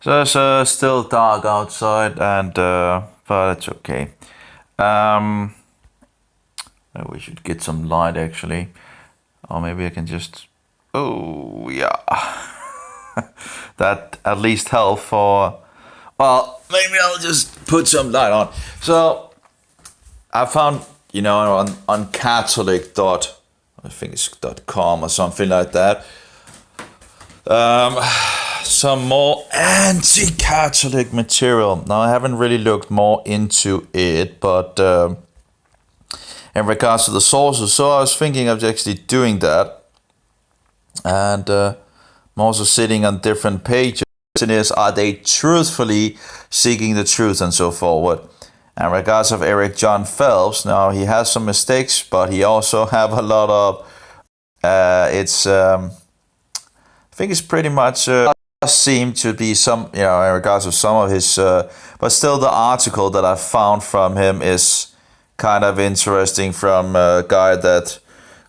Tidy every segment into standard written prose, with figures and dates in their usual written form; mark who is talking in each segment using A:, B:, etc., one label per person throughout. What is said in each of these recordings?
A: So it's still dark outside, and but it's okay. Um, we should get some light actually, or maybe I can just. Oh yeah, that at least help for. Well, maybe I'll just put some light on. So I found, on Catholic dot, I think it's .com or something like that. Some more anti-Catholic material. Now I haven't really looked more into it, but in regards to the sources, so I was thinking of actually doing that, and I'm also sitting on different pages. And is, are they truthfully seeking the truth and so forward? And in regards of Eric John Phelps, now he has some mistakes, but he also have a lot of. I think it's pretty much seem to be some, in regards to some of his, but still the article that I found from him is kind of interesting from a guy that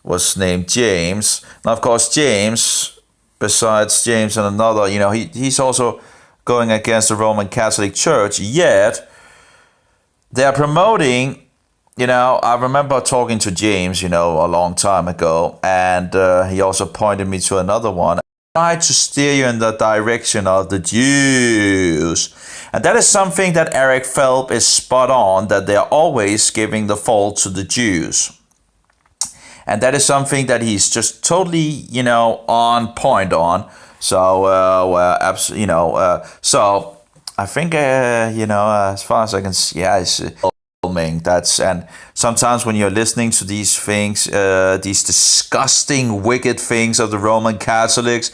A: was named James. Now, of course, James, besides James and another, he's also going against the Roman Catholic Church, yet they're promoting, I remember talking to James, a long time ago, and he also pointed me to another one. Try to steer you in the direction of the Jews. And that is something that Eric Phelps is spot on, that they're always giving the fault to the Jews. And that is something that he's just totally, on point on. So, so I think, as far as I can see, yeah, it's that's, and sometimes when you're listening to these things, these disgusting, wicked things of the Roman Catholics,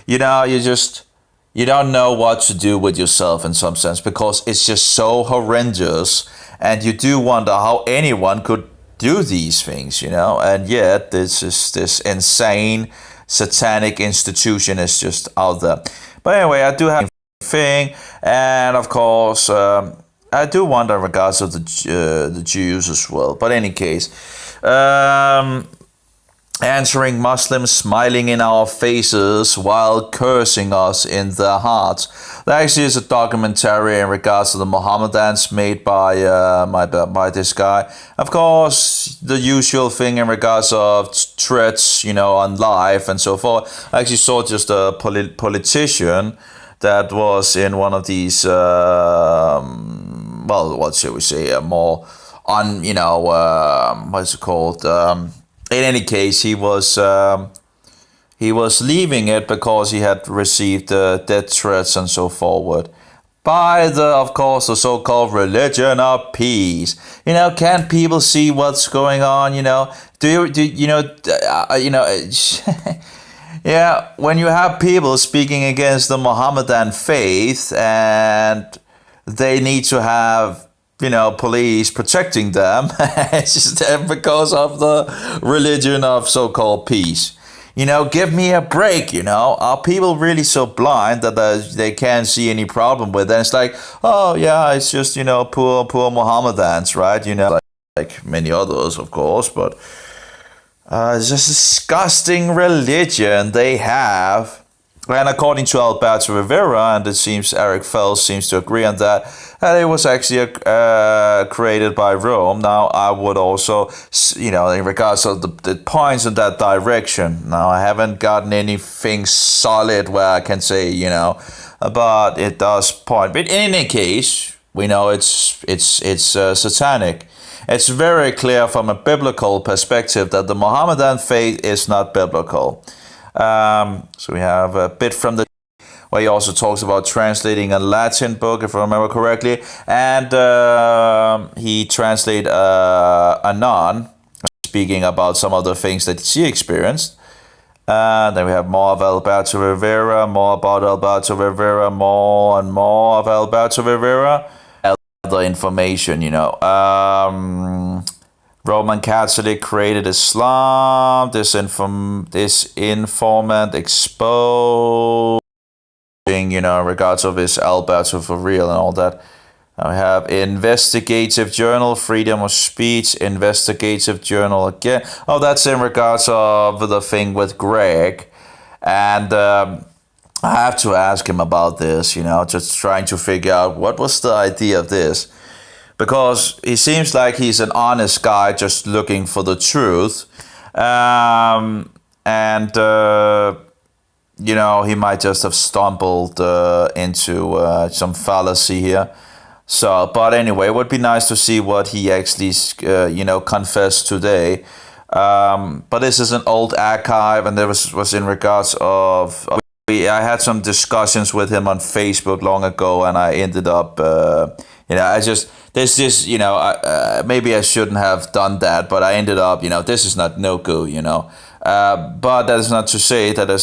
A: you don't know what to do with yourself in some sense, because it's just so horrendous, and you do wonder how anyone could do these things, and yet this insane satanic institution is just out there. But anyway, I do have a thing, and of course, I do wonder in regards to the Jews as well. But in any case, answering Muslims smiling in our faces while cursing us in their hearts. There actually is a documentary in regards to the Mohammedans made by this guy. Of course, the usual thing in regards of threats, on life and so forth. I actually saw just a politician that was in one of these, what should we say, more on, what's it called? In any case, he was leaving it because he had received death threats and so forward by of course, the so-called religion of peace. Can people see what's going on? Yeah, when you have people speaking against the Mohammedan faith, and they need to have, police protecting them, it's just because of the religion of so-called peace. Give me a break, Are people really so blind that they can't see any problem with it? And it's like, oh yeah, it's just, poor Mohammedans, right? Like many others, of course, but it's just a disgusting religion they have. And according to Alberto Rivera, and it seems Eric Phelps seems to agree on that, it was actually created by Rome. Now, I would also, in regards to the points in that direction. Now, I haven't gotten anything solid where I can say, but it does point. But in any case, we know it's satanic. It's very clear from a biblical perspective that the Mohammedan faith is not biblical. So we have a bit from the where he also talks about translating a Latin book, if I remember correctly, and he translated a nun speaking about some of the things that she experienced. Then we have more of Alberto Rivera, more about Alberto Rivera, more and more of Alberto Rivera. Other information, Roman Catholic created Islam, this informant exposing, regards of his Alberto for real and all that. Now we have investigative journal, freedom of speech, investigative journal again. Oh, that's in regards of the thing with Greg. And I have to ask him about this, just trying to figure out what was the idea of this. Because he seems like he's an honest guy just looking for the truth. He might just have stumbled into some fallacy here. So, but anyway, it would be nice to see what he actually, confessed today. But this is an old archive, and there was in regards of. I had some discussions with him on Facebook long ago, and I ended up, maybe I shouldn't have done that, but I ended up, this is not no good, but that is not to say that that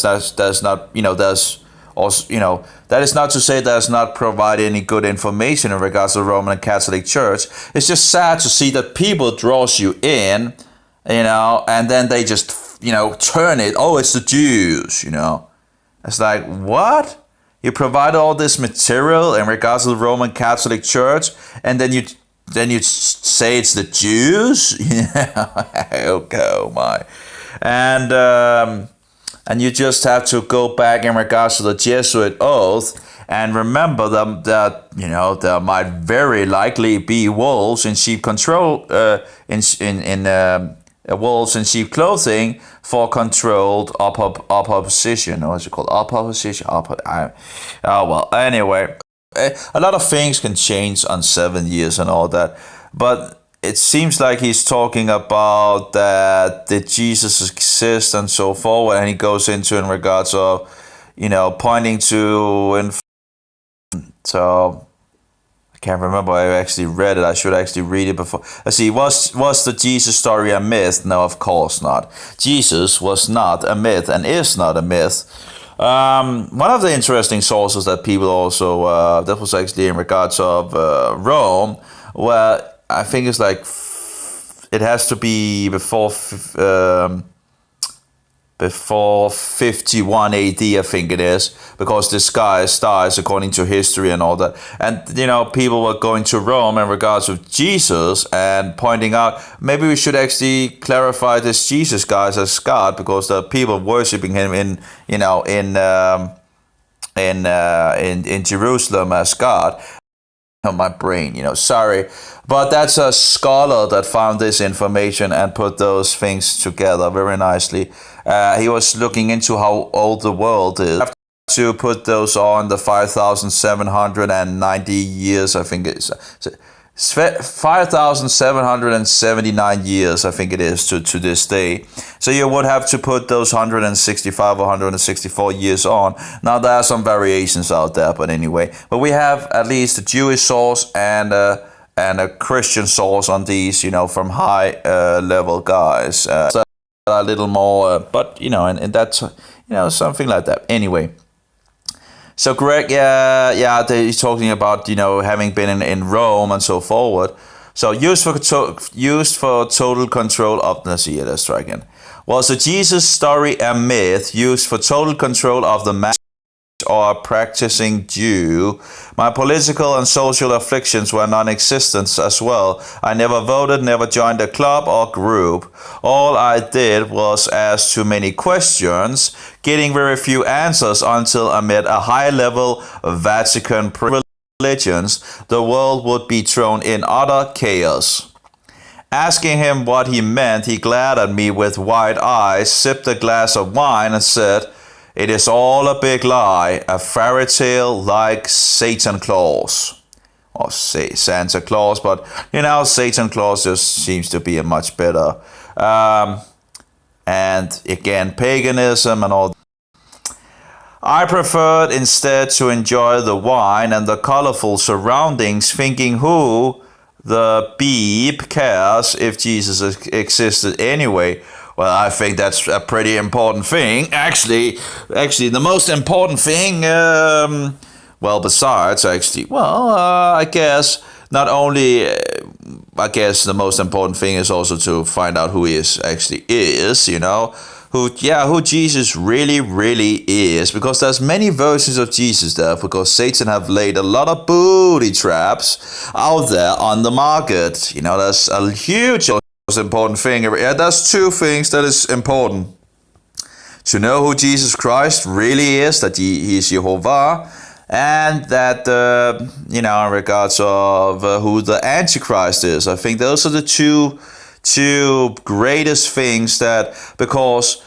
A: is not to say that it's not provide any good information in regards to the Roman Catholic Church. It's just sad to see that people draws you in, and then they just, turn it, oh, it's the Jews, It's like, what? You provide all this material in regards to the Roman Catholic Church, and then you say it's the Jews? Okay, oh my. And you just have to go back in regards to the Jesuit oath and remember them that there might very likely be wolves in sheep control wolves in sheep clothing for controlled opposition. What's it called? Opposition. Anyway, a lot of things can change on 7 years and all that, but it seems like he's talking about that Jesus exists and so forward, and he goes into in regards of, pointing to. So I can't remember. I actually read it. I should actually read it before. Let's see. Was the Jesus story a myth? No, of course not. Jesus was not a myth and is not a myth. One of the interesting sources that people also that was actually in regards of Rome, where I think it's like it has to be before 51 AD, I think it is, because this guy stars according to history and all that. And, people were going to Rome in regards of Jesus and pointing out, maybe we should actually clarify this Jesus guy as God, because the people worshiping him in Jerusalem as God. On my brain, sorry. But that's a scholar that found this information and put those things together very nicely. He was looking into how old the world is. I have to put those on the 5,790 years, I think it's 5,779 years, I think it is, to this day. So you would have to put those 165 or 164 years on. Now there are some variations out there, but anyway. But we have at least a Jewish source and a Christian source on these, from high level guys. So a little more, but and that's something like that. Anyway. So Greg, he's talking about having been in Rome and so forward. So used for total control of let's try again. Was the Jesus story a myth used for total control of the mass or a practicing Jew? My political and social afflictions were non-existent as well. I never voted, never joined a club or group. All I did was ask too many questions, getting very few answers until amid a high-level Vatican religions, the world would be thrown in utter chaos. Asking him what he meant, he glared at me with wide eyes, sipped a glass of wine, and said, "It is all a big lie, a fairy tale like Satan Claus." Or say Santa Claus, but Satan Claus just seems to be a much better. And again, paganism and all. I preferred instead to enjoy the wine and the colorful surroundings, thinking who the beep cares if Jesus existed anyway. Well, I think that's a pretty important thing. Actually, the most important thing, I guess not only, I guess the most important thing is also to find out who he actually is, who Jesus really is, because there's many versions of Jesus there, because Satan have laid a lot of booty traps out there on the market. There's a huge important thing. There's two things that is important. to know who Jesus Christ really is, that he is Jehovah, and that, in regards of who the Antichrist is. I think those are the two greatest things, that because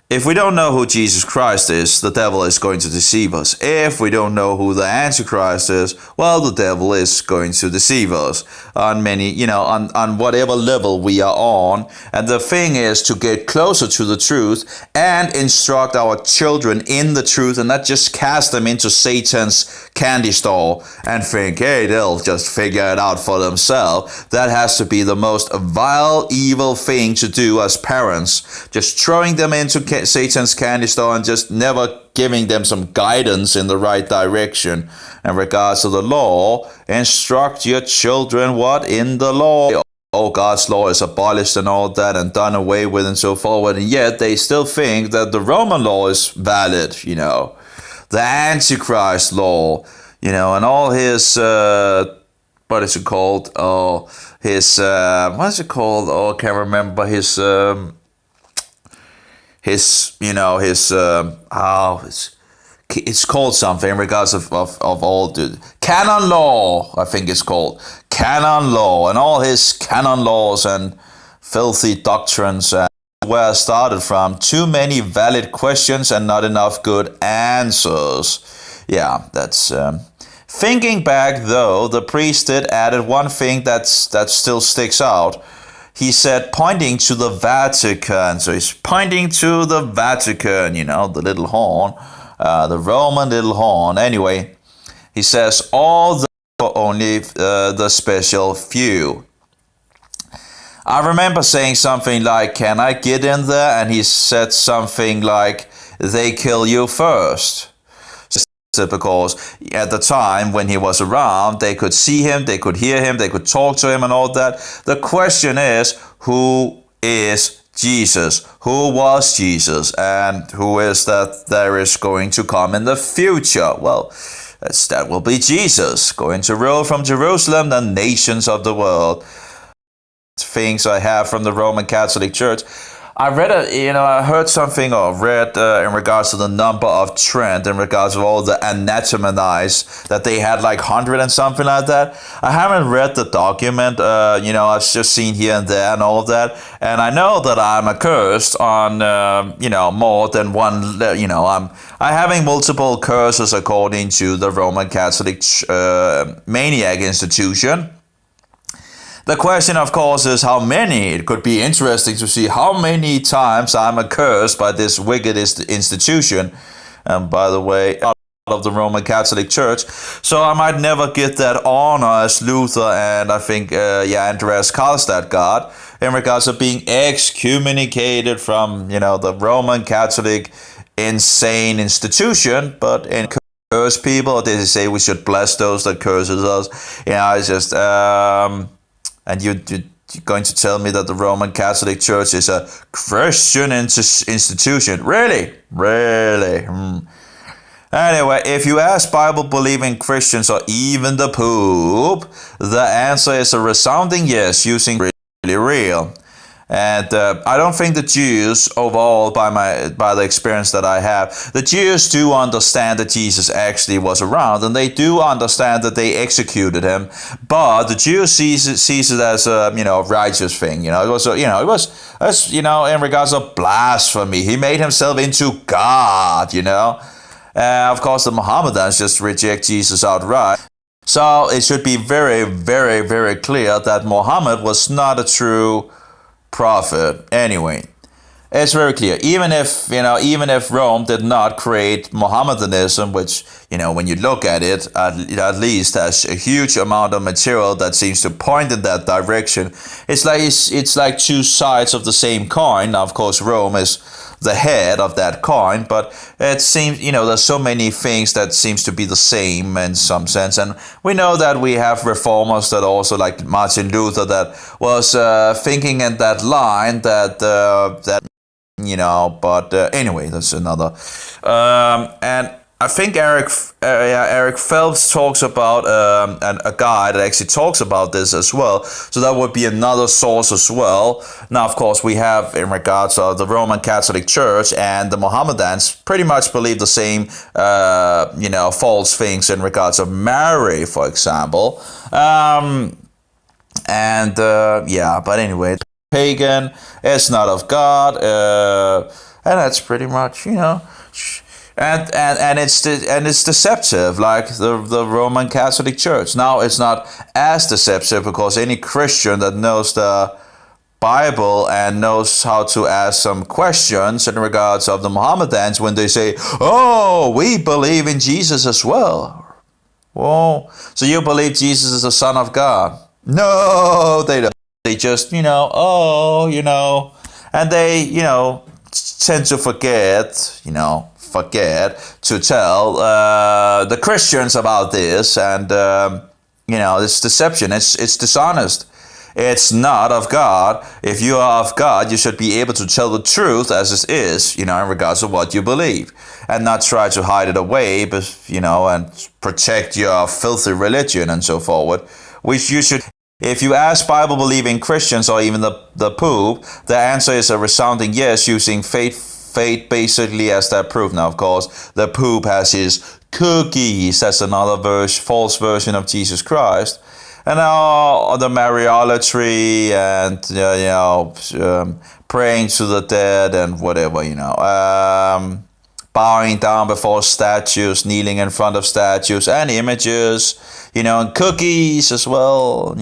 A: if we don't know who Jesus Christ is, the devil is going to deceive us. If we don't know who the Antichrist is, well, the devil is going to deceive us on many, on whatever level we are on. And the thing is to get closer to the truth and instruct our children in the truth, and not just cast them into Satan's candy store and think, hey, they'll just figure it out for themselves. That has to be the most vile, evil thing to do as parents. Just throwing them into Satan's candy store and just never giving them some guidance in the right direction. In regards to the law, instruct your children what in the law. Oh, God's law is abolished and all that and done away with and so forward. And yet they still think that the Roman law is valid, the Antichrist law, and all his, what is it called? Oh, his, what is it called? Oh, I can't remember his, it's called something in regards of all the canon law, I think it's called canon law, and all his canon laws and filthy doctrines, where it started from. Too many valid questions and not enough good answers. Yeah, that's thinking back though. The priest did added one thing that still sticks out. He said, pointing to the Vatican. So he's pointing to the Vatican, the little horn, the Roman little horn. Anyway, he says, all the only the special few. I remember saying something like, can I get in there? And he said something like, they kill you first. Because at the time when he was around, they could see him, they could hear him, they could talk to him and all that. The question is, who is Jesus? Who was Jesus? And who is that there is going to come in the future? Well, that will be Jesus, going to rule from Jerusalem, the nations of the world. Things I have from the Roman Catholic Church. I read I heard something or read in regards to the number of Trent, in regards to all the anatomized, that they had like 100 and something like that. I haven't read the document, I've just seen here and there and all of that. And I know that I'm accursed on, more than one, I'm having multiple curses according to the Roman Catholic Maniac Institution. The question, of course, is how many. It could be interesting to see how many times I'm accursed by this wicked institution. And by the way, out of the Roman Catholic Church. So I might never get that honor as Luther and I think, Andreas Karlstadt got, in regards of being excommunicated from, the Roman Catholic insane institution. But in curse people, they say we should bless those that curses us. It's just... And you're going to tell me that the Roman Catholic Church is a Christian institution? Really? Really? Anyway, if you ask Bible-believing Christians or even the Pope, the answer is a resounding yes, using really real. And I don't think the Jews overall, by the experience that I have, the Jews do understand that Jesus actually was around, and they do understand that they executed him. But the Jews sees it as a righteous thing. It was in regards of blasphemy. He made himself into God. Of course, the Mohammedans just reject Jesus outright. So it should be very, very, very clear that Muhammad was not a true prophet. Anyway, it's very clear. Even if Rome did not create Mohammedanism, which when you look at it, at least has a huge amount of material that seems to point in that direction. It's like two sides of the same coin. Now, of course, Rome is the head of that coin, but it seems there's so many things that seems to be the same in some sense. And we know that we have reformers that also, like Martin Luther, that was thinking in that line but anyway, that's another. And I think Eric Phelps talks about a guy that actually talks about this as well. So that would be another source as well. Now, of course, we have in regards of the Roman Catholic Church and the Mohammedans pretty much believe the same, false things in regards of Mary, for example. But anyway, pagan, it's not of God, and that's pretty much, and it's deceptive, like the Roman Catholic Church. Now it's not as deceptive because any Christian that knows the Bible and knows how to ask some questions in regards of the Mohammedans when they say, "Oh, we believe in Jesus as well." Well, so you believe Jesus is the Son of God? No, they don't. They just, and they, tend to forget to tell the Christians about this, and it's deception. It's dishonest. It's not of God. If you are of God, you should be able to tell the truth as it is, in regards to what you believe, and not try to hide it away, but and protect your filthy religion and so forward. Which you should. If you ask Bible-believing Christians or even the Pope, the answer is a resounding yes, using faith basically as their proof. Now, of course, the Pope has his cookies. That's another false version of Jesus Christ. And now the Mariolatry and praying to the dead and whatever, bowing down before statues, kneeling in front of statues and images, and cookies as well,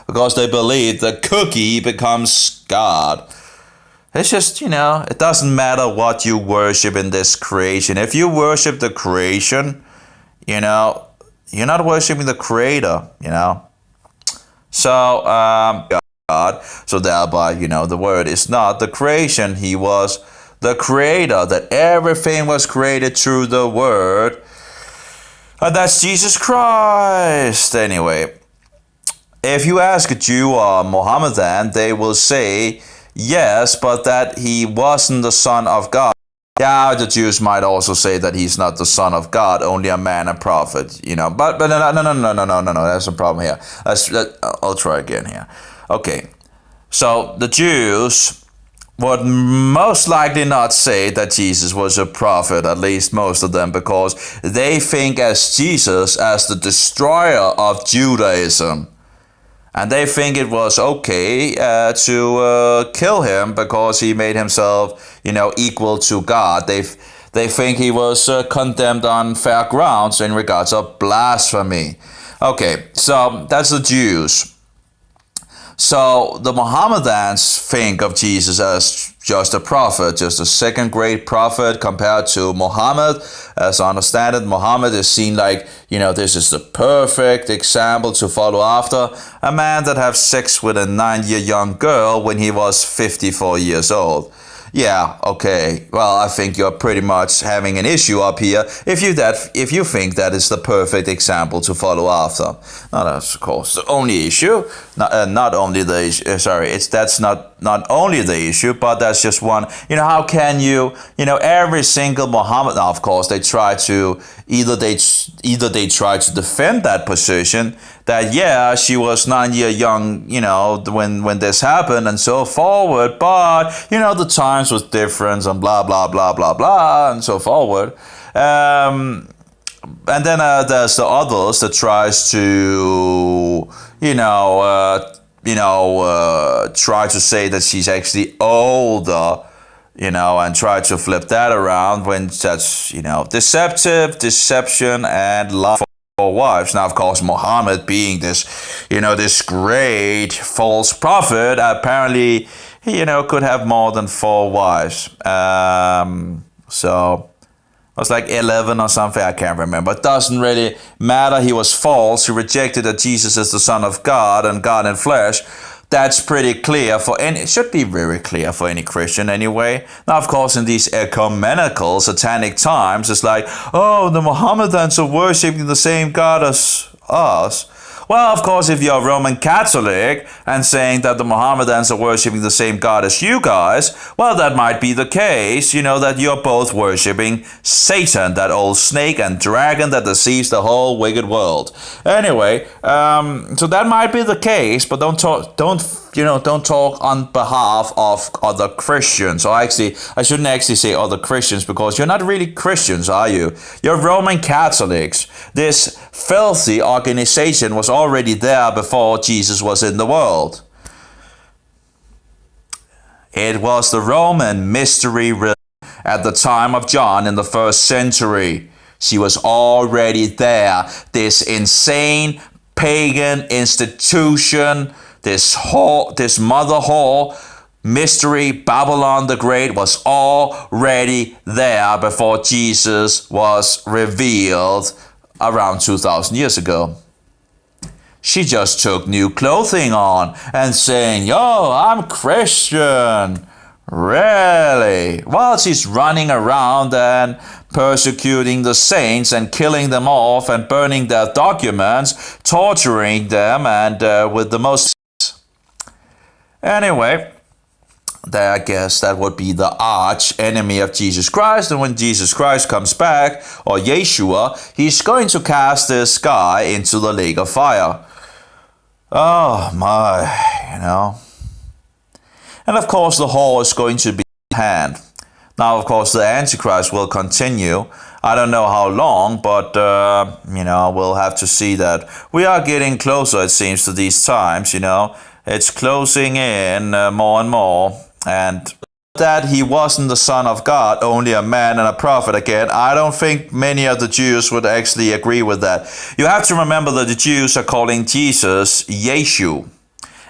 A: because they believe the cookie becomes God. It's just, it doesn't matter what you worship in this creation. If you worship the creation, you're not worshiping the Creator, So, God, so thereby, the Word is not the creation. He was the Creator, that everything was created through the Word. And that's Jesus Christ. Anyway, if you ask a Jew or a Mohammedan, they will say, yes, but that he wasn't the Son of God. Yeah, the Jews might also say that he's not the Son of God, only a man and prophet, But no, there's a problem here. I'll try again here. Okay, so the Jews would most likely not say that Jesus was a prophet, at least most of them, because they think as Jesus as the destroyer of Judaism. And they think it was okay to kill him because he made himself, equal to God. They think he was condemned on fair grounds in regards of blasphemy. Okay, so that's the Jews. So the Mohammedans think of Jesus as just a prophet, just a second-grade prophet compared to Muhammad. As I understand it, Muhammad is seen like, this is the perfect example to follow after. A man that had sex with a 9-year young girl when he was 54 years old. Yeah, okay. Well, I think you're pretty much having an issue up here if you think that is the perfect example to follow after. Now, that's of course the only issue. Not only the issue. That's not only the issue, but that's just one. How can you? Every single Muhammad. Now, of course, they try to either they try to defend that position that she was 9 year young, when this happened and so forward, but the times was different and blah blah blah blah blah and so forward. And then there's the others that tries to try to say that she's actually older, and try to flip that around when that's deception and love for wives. Now, of course, Muhammad being this great false prophet, apparently he could have more than 4 wives. So it was like 11 or something, I can't remember. It doesn't really matter. He was false. He rejected that Jesus is the Son of God and God in flesh. That's pretty clear it should be very clear for any Christian anyway. Now, of course, in these ecumenical satanic times, it's like, oh, the Mohammedans are worshipping the same God as us. Well, of course, if you're a Roman Catholic and saying that the Mohammedans are worshipping the same God as you guys, well, that might be the case, that you're both worshipping Satan, that old snake and dragon that deceives the whole wicked world. Anyway, so that might be the case, but don't talk on behalf of other Christians. Or actually, I shouldn't actually say other Christians, because you're not really Christians, are you? You're Roman Catholics. This filthy organization was already there before Jesus was in the world. It was the Roman mystery religion at the time of John in the 1st century. She was already there. This insane pagan institution, this mother whore, mystery Babylon the Great, was already there before Jesus was revealed around 2,000 years ago. She just took new clothing on and saying, "Yo, I'm Christian." Really? Well, she's running around and persecuting the saints and killing them off and burning their documents, torturing them, and with the most... Anyway, I guess that would be the arch enemy of Jesus Christ. And when Jesus Christ comes back, or Yeshua, he's going to cast this guy into the lake of fire. Oh my, And of course, the whore is going to be in hand. Now, of course, the Antichrist will continue. I don't know how long, but, we'll have to see that. We are getting closer, it seems, to these times, It's closing in more and more. And that he wasn't the Son of God, only a man and a prophet again, I don't think many of the Jews would actually agree with that. You have to remember that the Jews are calling Jesus Yeshu.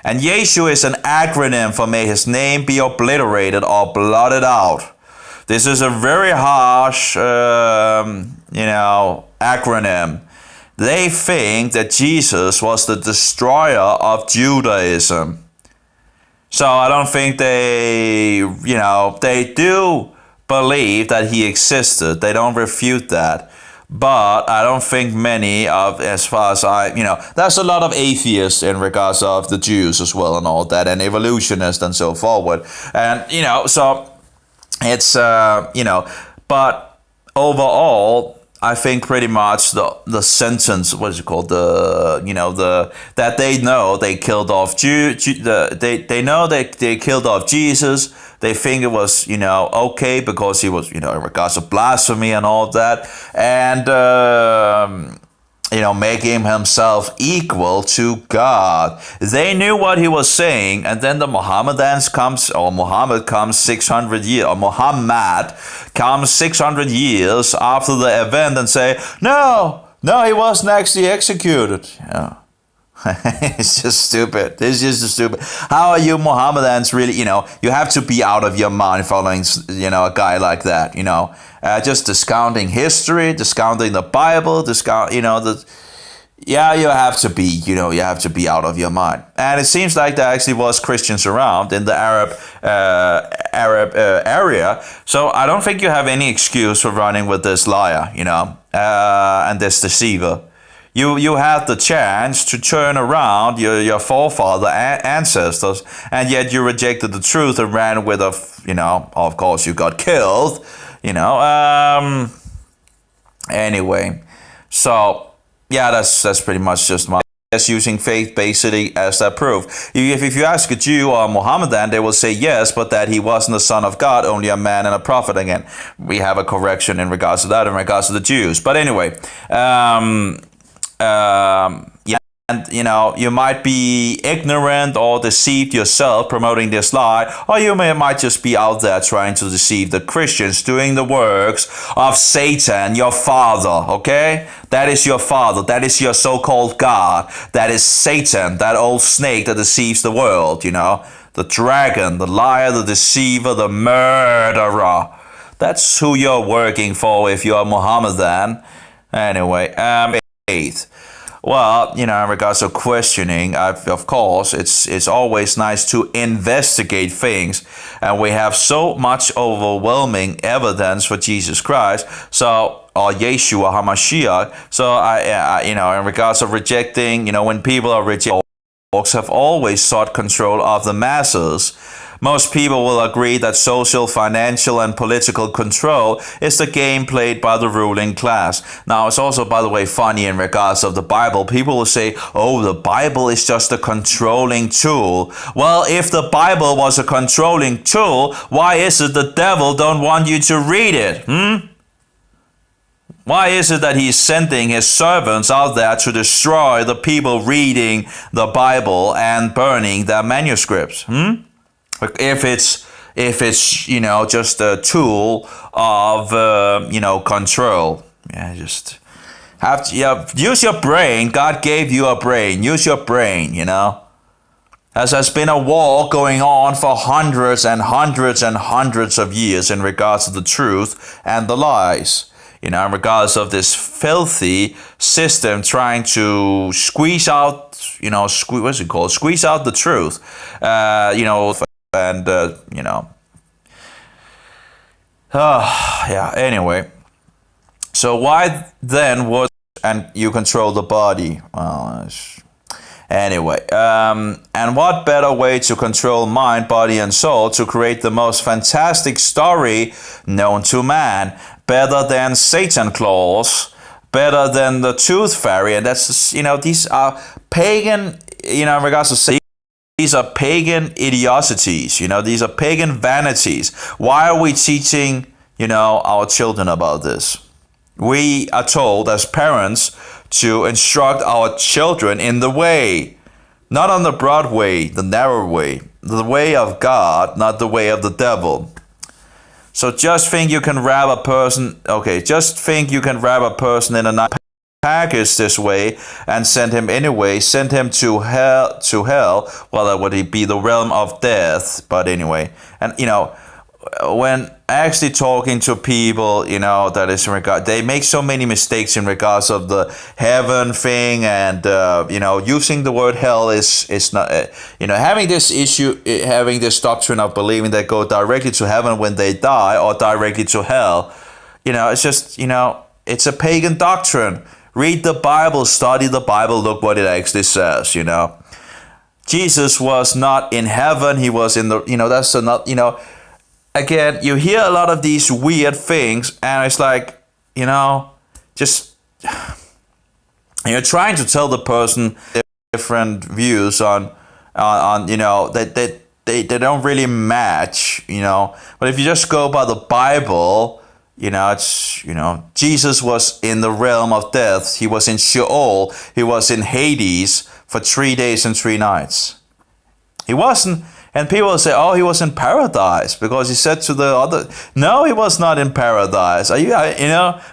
A: And Yeshu is an acronym for "may his name be obliterated or blotted out." This is a very harsh, acronym. They think that Jesus was the destroyer of Judaism. So I don't think they do believe that he existed. They don't refute that. But I don't think many of, as far as there's a lot of atheists in regards of the Jews as well and all that, and evolutionists and so forward. And, so it's, but overall, I think pretty much the sentence, what is it called? That they know they killed off they know they killed off Jesus. They think it was, okay because he was, in regards of blasphemy and all that. And, making himself equal to God. They knew what he was saying, and then the Muhammad comes 600 years, or Muhammad comes 600 years after the event and say, no, he wasn't actually executed. It's just stupid. It's just stupid. How are you Mohammedans really, you have to be out of your mind following, a guy like that, just discounting history, discounting the Bible, you have to be, you have to be out of your mind. And it seems like there actually was Christians around in the Arab area. So I don't think you have any excuse for running with this liar, and this deceiver. You had the chance to turn around your forefather ancestors, and yet you rejected the truth and ran with of course you got killed, Anyway, so yeah, that's pretty much just my guess, using faith basically as that proof. If you ask a Jew or a Mohammedan, they will say yes, but that he wasn't the Son of God, only a man and a prophet. Again, we have a correction in regards to that, in regards to the Jews. But anyway, yeah, and you might be ignorant or deceived yourself promoting this lie, or you might just be out there trying to deceive the Christians, doing the works of Satan, your father, okay? That is your father. That is your so-called God. That is Satan, that old snake that deceives the world, the dragon, the liar, the deceiver, the murderer. That's who you're working for if you're a Mohammedan. Anyway, eighth. Well, in regards to questioning, of course, it's always nice to investigate things, and we have so much overwhelming evidence for Jesus Christ. So, or Yeshua HaMashiach. So in regards of rejecting, when people are rejecting, have always sought control of the masses. Most people will agree that social, financial, and political control is the game played by the ruling class. Now, it's also, by the way, funny in regards of the Bible. People will say, oh, the Bible is just a controlling tool. Well, if the Bible was a controlling tool, why is it the devil don't want you to read it? Why is it that he's sending his servants out there to destroy the people reading the Bible and burning their manuscripts? If it's just a tool of control, just have to use your brain. God gave you a brain. Use your brain. As has been a war going on for hundreds and hundreds and hundreds of years in regards to the truth and the lies. In regards of this filthy system trying to squeeze out, squeeze out the truth, anyway. So why then would, and you control the body? Well, anyway, and what better way to control mind, body, and soul to create the most fantastic story known to man? Better than Satan claws, better than the tooth fairy, and that's these are pagan. In regards to Satan, these are pagan idiocies. These are pagan vanities. Why are we teaching our children about this? We are told as parents to instruct our children in the way, not on the broad way, the narrow way, the way of God, not the way of the devil. So just think you can wrap a person, in a nice package this way and send him anyway, send him to hell. Well, that would be the realm of death. But anyway, and when actually talking to people, that is in regard, they make so many mistakes in regards of the heaven thing, and using the word hell is not, having this issue, having this doctrine of believing they go directly to heaven when they die or directly to hell. It's just, it's a pagan doctrine. Read the Bible, study the Bible, look what it actually says. Jesus was not in heaven; he was in the, that's not, Again, you hear a lot of these weird things, and it's like, just you're trying to tell the person different views on that they don't really match, But if you just go by the Bible, it's Jesus was in the realm of death. He was in Sheol. He was in Hades for 3 days and 3 nights. He wasn't. And people say, oh, he was in paradise because he said to the other, no, he was not in paradise.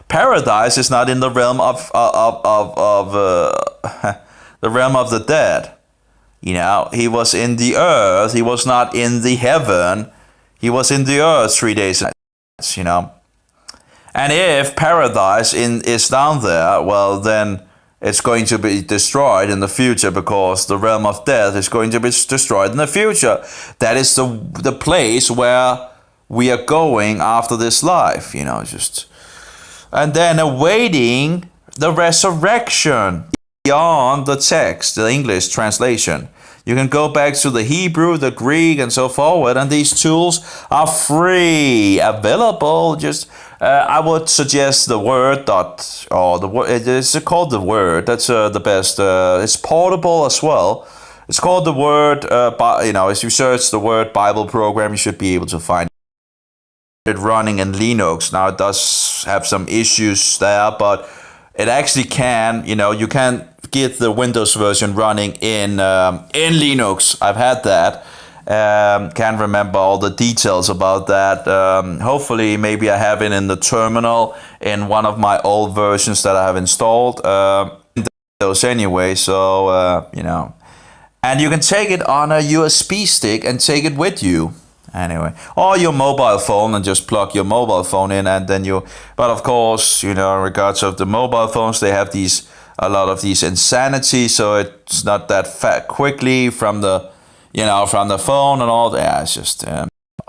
A: Paradise is not in the realm of the realm of the dead. He was in the earth. He was not in the heaven. He was in the earth 3 days and nights, And if paradise is down there, well, then it's going to be destroyed in the future because the realm of death is going to be destroyed in the future. That is the place where we are going after this life, and then awaiting the resurrection beyond the text, the English translation. You can go back to the Hebrew, the Greek, and so forward, and these tools are free, available. Just I would suggest the Word it's called the Word. That's the best. It's portable as well. It's called the Word. If you search the Word Bible program, you should be able to find it running in Linux. Now it does have some issues there, but it actually can. You can get the Windows version running in Linux. I've had that. Can't remember all the details about that. Hopefully, maybe I have it in the terminal in one of my old versions that I have installed. Those anyway. So and you can take it on a USB stick and take it with you. Anyway, or your mobile phone, and just plug your mobile phone in, and then But of course, in regards of the mobile phones, they have a lot of these insanity, so it's not that quickly from the phone and all that. Yeah, it's just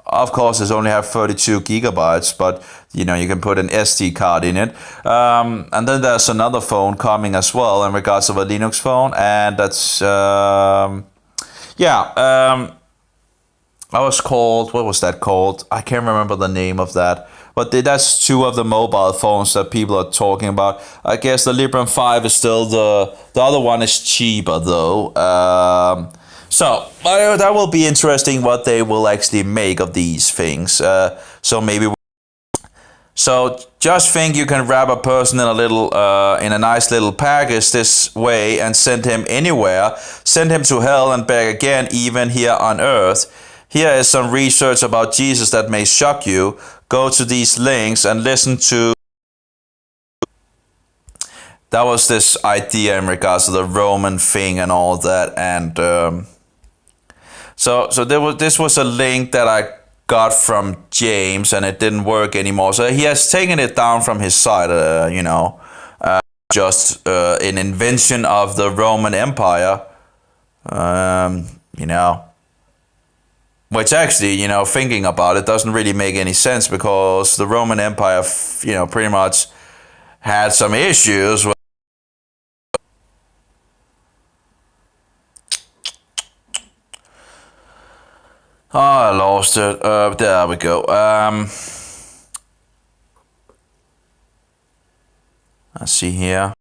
A: of course, it's only have 32 gigabytes, but you can put an SD card in it. And then there's another phone coming as well in regards of a Linux phone, and that's what was that called? I can't remember the name of that. But that's two of the mobile phones that people are talking about. I guess the Librem 5 is still the other one is cheaper though. So that will be interesting what they will actually make of these things. So just think you can wrap a person in a nice little package this way and send him anywhere, send him to hell and back again, even here on earth. Here is some research about Jesus that may shock you. Go to these links and listen to. That was this idea in regards to the Roman thing and all that, and so this was a link that I got from James, and it didn't work anymore. So he has taken it down from his site. Just an invention of the Roman Empire. Which actually, thinking about it, doesn't really make any sense, because the Roman Empire, pretty much had some issues with. Oh, I lost it. There we go. Let's see here.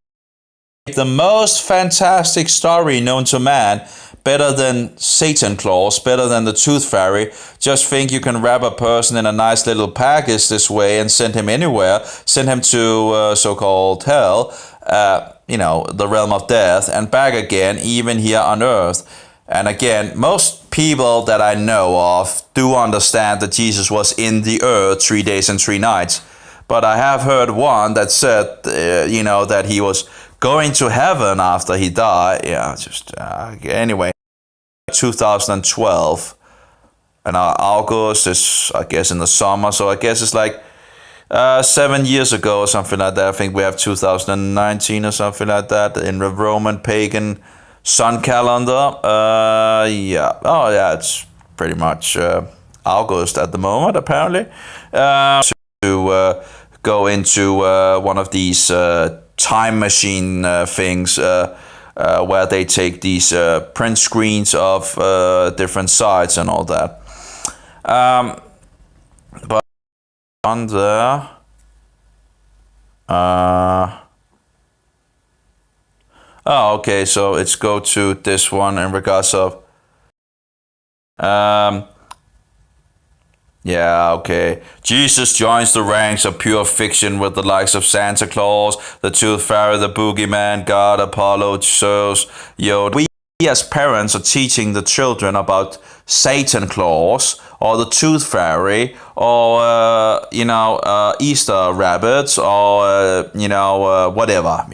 A: The most fantastic story known to man. Better than Satan Claus, better than the Tooth Fairy. Just think you can wrap a person in a nice little package this way and send him anywhere, send him to so-called hell, the realm of death, and back again, even here on earth. And again, most people that I know of do understand that Jesus was in the earth 3 days and 3 nights. But I have heard one that said, that he was going to heaven after he died. Yeah, anyway. 2012, and August is, I guess, in the summer, so I guess it's like 7 years ago or something like that. I think we have 2019 or something like that in the Roman pagan sun calendar. It's pretty much August at the moment, apparently. To go into one of these time machine things. Where they take these print screens of different sites and all that. But on there, okay, so let's go to this one in regards of. Okay. Jesus joins the ranks of pure fiction with the likes of Santa Claus, the Tooth Fairy, the Boogeyman, God, Apollo, Zeus, Yoda. We as parents are teaching the children about Satan Claus or the Tooth Fairy or Easter rabbits or whatever.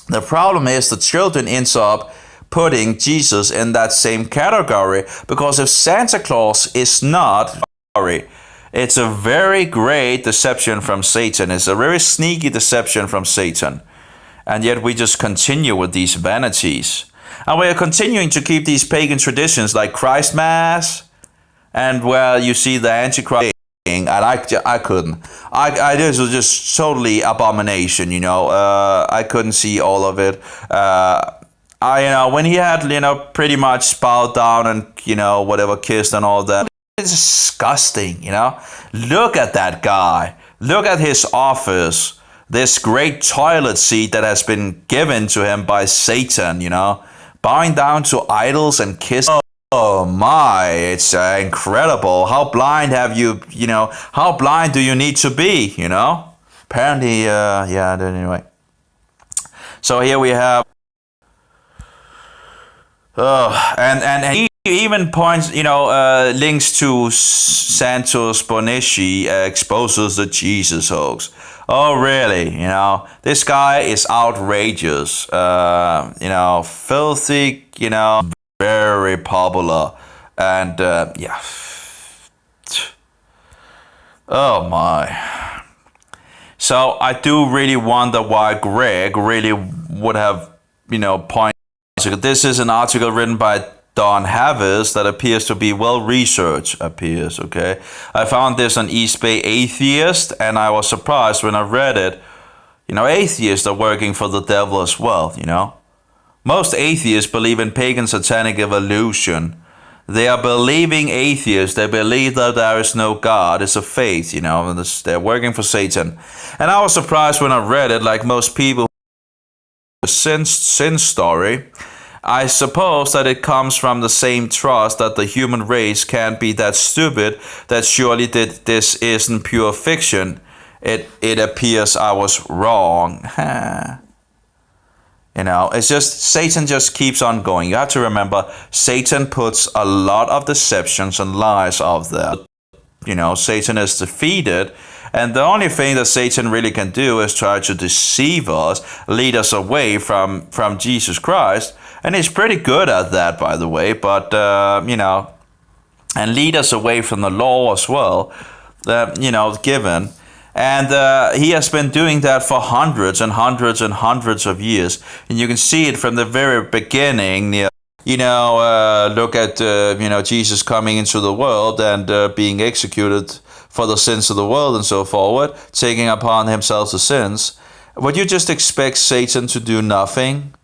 A: The problem is the children ends up putting Jesus in that same category, because if Santa Claus is not. It's a very great deception from Satan. It's a very sneaky deception from Satan. And yet we just continue with these vanities. And we are continuing to keep these pagan traditions like Christ Mass, and where you see the Antichrist. And I couldn't. This was just totally abomination, I couldn't see all of it. When he had, pretty much bowed down and, whatever, kissed and all that. It's disgusting, Look at that guy. Look at his office. This great toilet seat that has been given to him by Satan, Bowing down to idols and kissing. Oh my, it's incredible. How blind how blind do you need to be, Apparently, anyway. So here we have. And he even points, links to Santos Bonici exposes the Jesus hoax. Oh, really? This guy is outrageous. Filthy, very popular. And, Oh, my. So I do really wonder why Greg really would have, pointed. This is an article written by Don Havis that appears to be well researched. Appears, okay. I found this on East Bay Atheist, and I was surprised when I read it. Atheists are working for the devil as well. Most atheists believe in pagan satanic evolution. They are believing atheists. They believe that there is no God. It's a faith, they're working for Satan. And I was surprised when I read it, like most people, sin story. I suppose that it comes from the same trust that the human race can't be that stupid, that surely this isn't pure fiction. It appears I was wrong. It's just, Satan just keeps on going. You have to remember, Satan puts a lot of deceptions and lies out there. Satan is defeated. And the only thing that Satan really can do is try to deceive us, lead us away from Jesus Christ. And he's pretty good at that, by the way. But, and lead us away from the law as well, given. And he has been doing that for hundreds and hundreds and hundreds of years. And you can see it from the very beginning. Look at, Jesus coming into the world and being executed for the sins of the world and so forward, taking upon himself the sins. Would you just expect Satan to do nothing?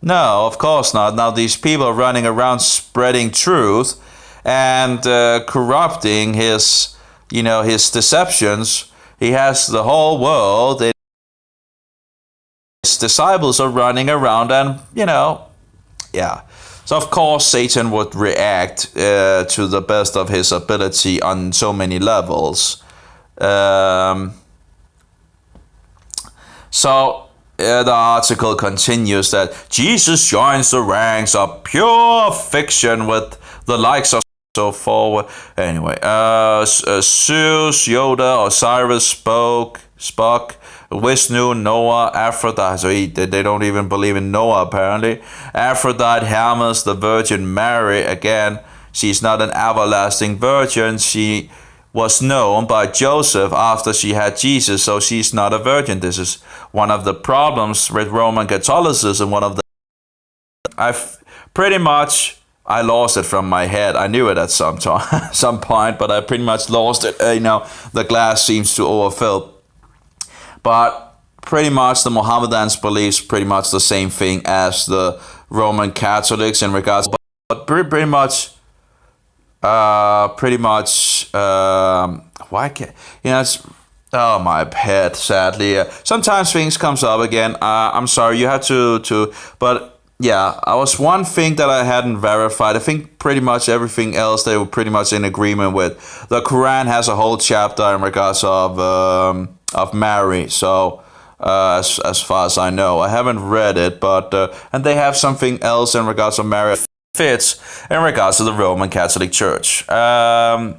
A: No, of course not. Now these people are running around spreading truth and corrupting his deceptions. He has the whole world. His disciples are running around and, yeah. So of course Satan would react to the best of his ability on so many levels. The article continues that Jesus joins the ranks of pure fiction with the likes of so forward. Anyway, Zeus, Yoda, Osiris, Spock, Vishnu, Noah, Aphrodite. So they don't even believe in Noah apparently. Aphrodite, Hermes, the Virgin Mary. Again, she's not an everlasting virgin. She was known by Joseph after she had Jesus, so she's not a virgin. This is one of the problems with Roman Catholicism. I lost it from my head. I knew it at some point, but I pretty much lost it. The glass seems to overfill. But pretty much the Mohammedans believes pretty much the same thing as the Roman Catholics in regards. But pretty much. Why can't it's, oh, my head, sadly. Sometimes things comes up again. I'm sorry, you had to, but. Yeah, I was one thing that I hadn't verified. I think pretty much everything else they were pretty much in agreement with. The Quran has a whole chapter in regards of Mary. So as far as I know, I haven't read it, but and they have something else in regards of Mary fits in regards to the Roman Catholic Church. But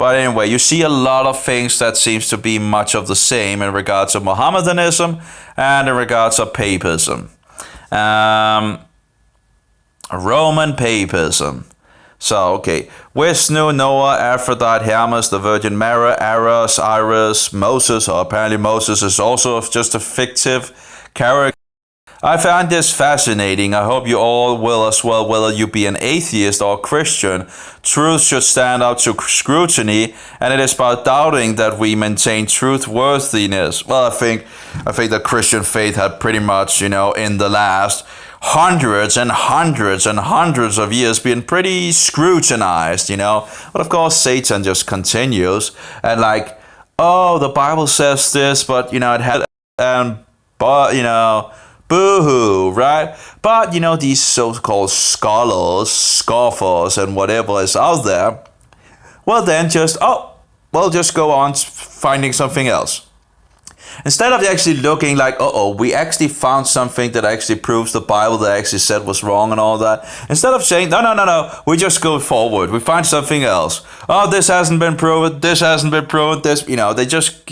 A: anyway, you see a lot of things that seems to be much of the same in regards of Mohammedanism and in regards of papism. Roman papism. So, okay. Vishnu, Noah, Aphrodite, Hermes, the Virgin Mary, Eros, Iris, Moses, or apparently Moses is also just a fictive character. I find this fascinating. I hope you all will as well, whether you be an atheist or Christian. Truth should stand up to scrutiny, and it is by doubting that we maintain truthworthiness. Well, I think the Christian faith had pretty much, in the last hundreds and hundreds and hundreds of years been pretty scrutinized, But of course, Satan just continues and the Bible says this, but, it had, boo-hoo, right? But, these so-called scholars, scoffers, and whatever is out there, well, then just go on finding something else. Instead of actually looking we actually found something that actually proves the Bible that I actually said was wrong and all that. Instead of saying, no, we just go forward. We find something else. Oh, this hasn't been proven. This hasn't been proven. This, they just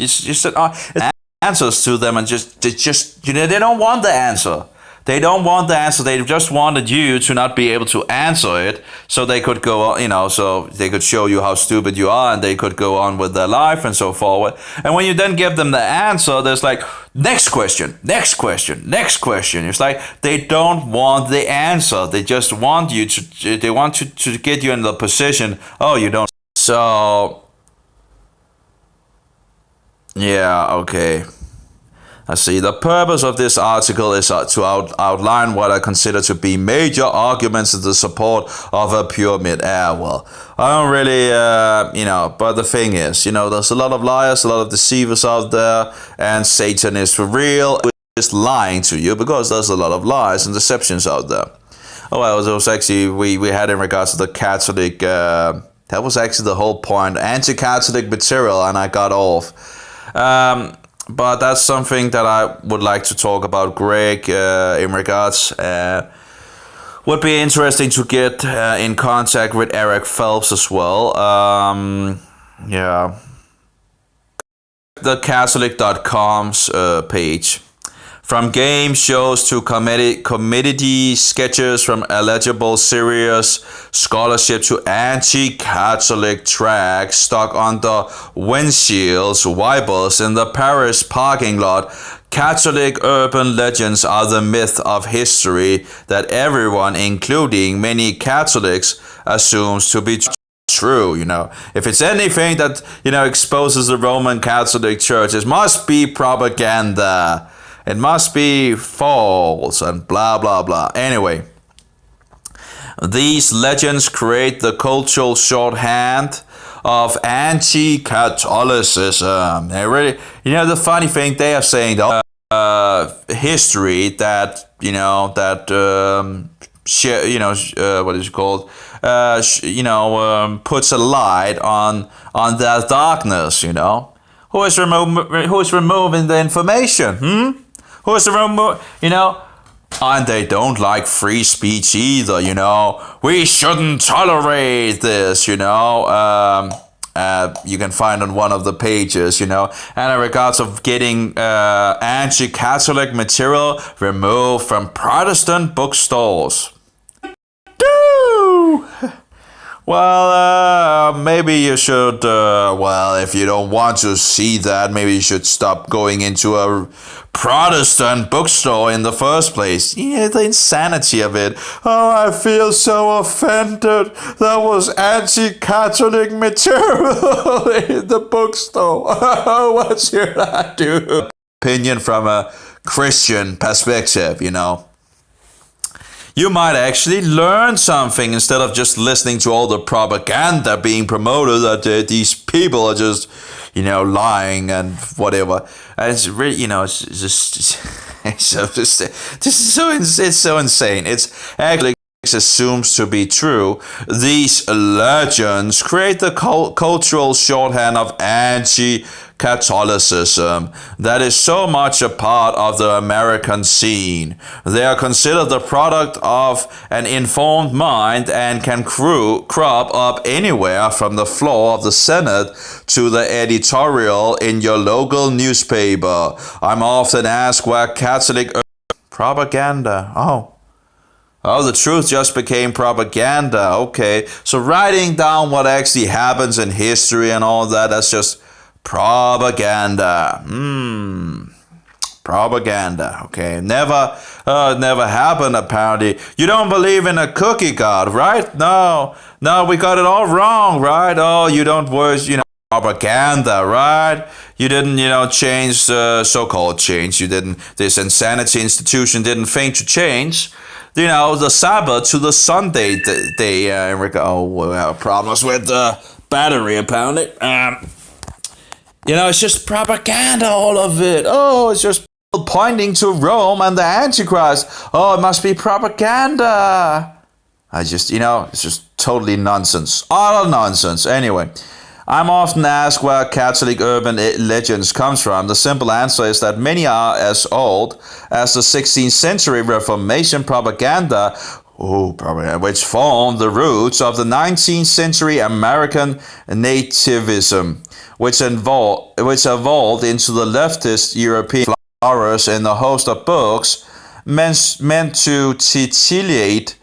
A: answers to them and they don't want the answer. They don't want the answer. They just wanted you to not be able to answer it, so they could go on, so they could show you how stupid you are, and they could go on with their life and so forward. And when you then give them the answer, there's like, next question, next question, next question. It's like they don't want the answer. They just want you to. They want to get you in the position. Oh, you don't. So yeah, okay. I see. The purpose of this article is to outline what I consider to be major arguments in the support of a pyramid. Well, I don't really, but the thing is, there's a lot of liars, a lot of deceivers out there, and Satan is for real, is lying to you because there's a lot of lies and deceptions out there. Oh, well, it was actually, we had in regards to the Catholic, that was actually the whole point, anti-Catholic material, and I got off. But that's something that I would like to talk about, Greg, in regards. Would be interesting to get in contact with Eric Phelps as well. Yeah. The Catholic.com's page. From game shows to comedy sketches, from illegible serious scholarship to anti-Catholic tracks stuck under windshields, wipers in the Paris parking lot, Catholic urban legends are the myth of history that everyone, including many Catholics, assumes to be true. If it's anything that, exposes the Roman Catholic Church, it must be propaganda. It must be false and blah, blah, blah. Anyway, these legends create the cultural shorthand of anti-Catholicism. They really, the funny thing, they are saying history that, what is it called? Puts a light on that darkness, Who is removing the information, Who's the and they don't like free speech either, We shouldn't tolerate this, you can find on one of the pages, And in regards of getting anti-Catholic material removed from Protestant bookstores. Well, maybe you should, if you don't want to see that, maybe you should stop going into a Protestant bookstore in the first place. The insanity of it. Oh, I feel so offended. That was anti-Catholic material in the bookstore. What should I do? Opinion from a Christian perspective, You might actually learn something instead of just listening to all the propaganda being promoted that these people are just, lying and whatever. And it's really, it's just, it's so insane. It's actually assumes to be true. These legends create the cultural shorthand of anti-Catholicism that is so much a part of the American scene. They are considered the product of an informed mind and can crop up anywhere from the floor of the Senate to the editorial in your local newspaper. I'm often asked where Catholic propaganda. Oh, the truth just became propaganda. Okay. So writing down what actually happens in history and all that, that's just propaganda. Propaganda. Okay. Never happened apparently. You don't believe in a cookie god, right? No, we got it all wrong, right? Oh, you don't worship, propaganda, right? You didn't, change, so-called change. This insanity institution didn't think to change. The Sabbath to the Sunday day. We have problems with the battery, apparently. It's just propaganda, all of it. Oh, it's just pointing to Rome and the Antichrist. Oh, it must be propaganda. It's just totally nonsense. All nonsense. Anyway, I'm often asked where Catholic urban legends comes from. The simple answer is that many are as old as the 16th century Reformation propaganda, which formed the roots of the 19th century American nativism, which evolved into the leftist European flowers in a host of books meant to titillate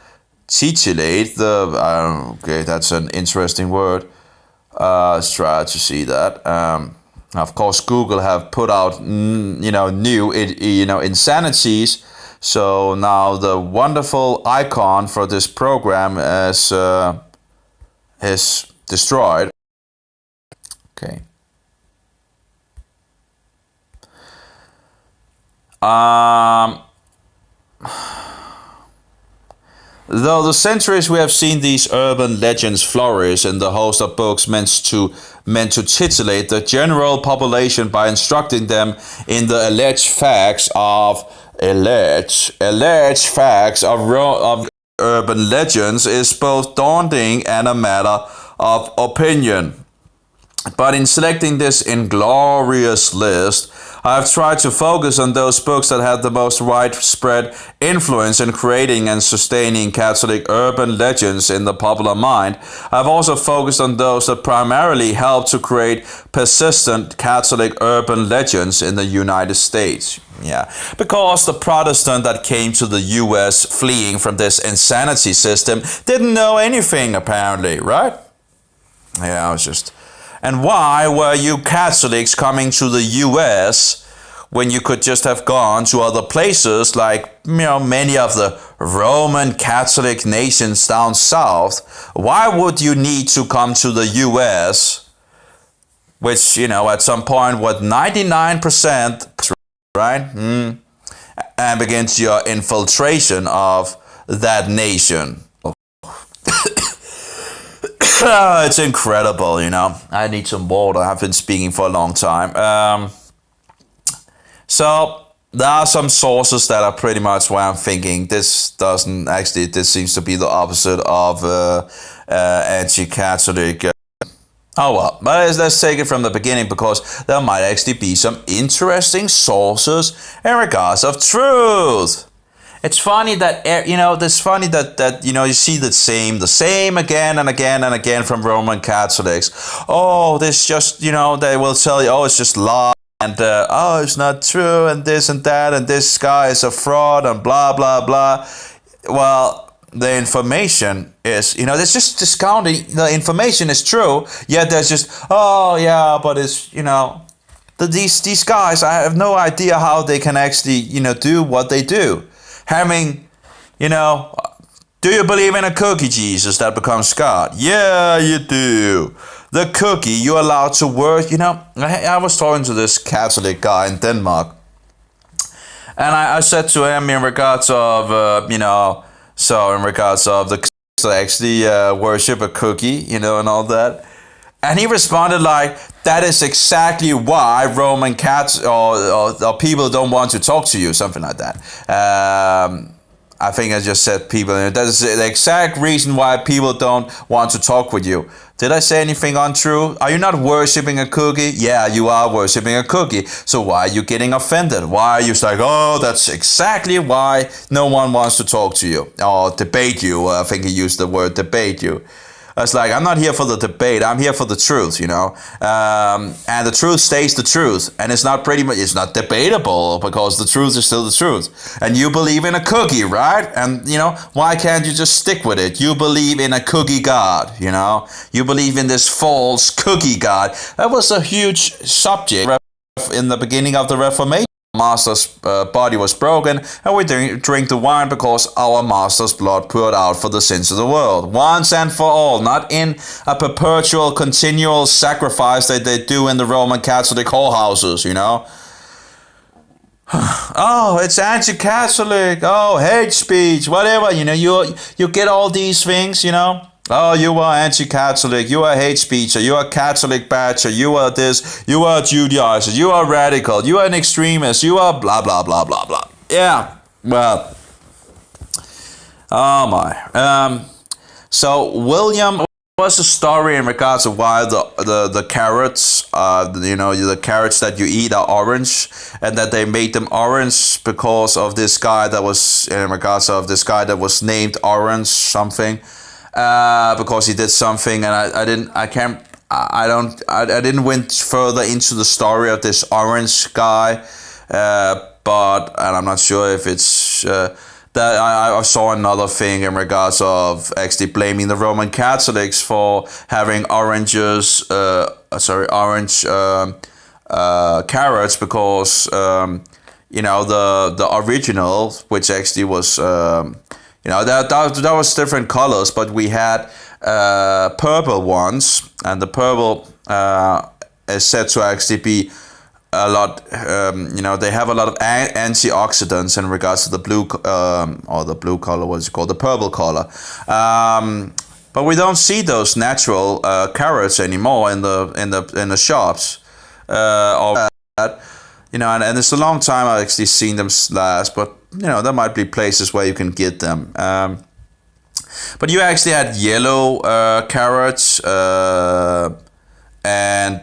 A: the. Okay, that's an interesting word. Let's try to see that. Of course, Google have put out new insanities. So now the wonderful icon for this program is destroyed. Okay. Though the centuries we have seen these urban legends flourish in the host of books meant to titillate the general population by instructing them in the alleged facts of urban legends is both daunting and a matter of opinion. But in selecting this inglorious list, I have tried to focus on those books that had the most widespread influence in creating and sustaining Catholic urban legends in the popular mind. I've also focused on those that primarily helped to create persistent Catholic urban legends in the United States. Yeah, because the Protestant that came to the US fleeing from this insanity system didn't know anything apparently, right? Yeah, I was just... And why were you Catholics coming to the US when you could just have gone to other places like, many of the Roman Catholic nations down south? Why would you need to come to the US, which, at some point, 99%, right? And begins your infiltration of that nation. It's incredible, I need some water. I've been speaking for a long time. So there are some sources that are pretty much where I'm thinking this seems to be the opposite of anti-Catholic. Oh well, but let's take it from the beginning because there might actually be some interesting sources in regards of truth. It's funny that you see the same again and again and again from Roman Catholics. Oh, this just they will tell you, oh, it's just lie and it's not true and this and that and this guy is a fraud and blah blah blah. Well, the information is it's just discounting. The information is true, yet there's just but it's these guys. I have no idea how they can actually do what they do. Having, do you believe in a cookie Jesus that becomes God? Yeah, you do. The cookie, you're allowed to work. I was talking to this Catholic guy in Denmark. And I said to him in regards of, in regards of the actually worship a cookie, and all that. And he responded like, that is exactly why Roman Catholics or people don't want to talk to you, something like that. I think I just said people. That is the exact reason why people don't want to talk with you. Did I say anything untrue? Are you not worshipping a cookie? Yeah, you are worshipping a cookie. So why are you getting offended? Why are you like, oh, that's exactly why no one wants to talk to you or debate you? I think he used the word debate you. It's like, I'm not here for the debate. I'm here for the truth, and the truth stays the truth. And it's not debatable because the truth is still the truth. And you believe in a cookie, right? And, why can't you just stick with it? You believe in a cookie God, You believe in this false cookie God. That was a huge subject in the beginning of the Reformation. Master's body was broken, and we drink the wine because our Master's blood poured out for the sins of the world, once and for all, not in a perpetual, continual sacrifice that they do in the Roman Catholic whorehouses, Oh, it's anti-Catholic, oh, hate speech, whatever, you get all these things, Oh, you are anti-Catholic, you are hate speaker, you are Catholic batcher, you are this, you are Judaizer, you are radical, you are an extremist, you are blah, blah, blah, blah, blah. Yeah, well, oh my. So William was a story in regards to why the carrots, the carrots that you eat are orange, and that they made them orange because of this guy that was, in regards of this guy that was named Orange something. Because he did something, and I didn't went further into the story of this orange guy, and I'm not sure if it's which that I saw another thing in regards of actually blaming the Roman Catholics for having orange carrots because the original, which actually was that was different colors, but we had purple ones, and the purple is said to actually be a lot, they have a lot of antioxidants in regards to the blue, or the blue color, what's it called, the purple color. But we don't see those natural carrots anymore in the shops, or that, and it's a long time I've actually seen them last, but there might be places where you can get them. But you actually had yellow carrots and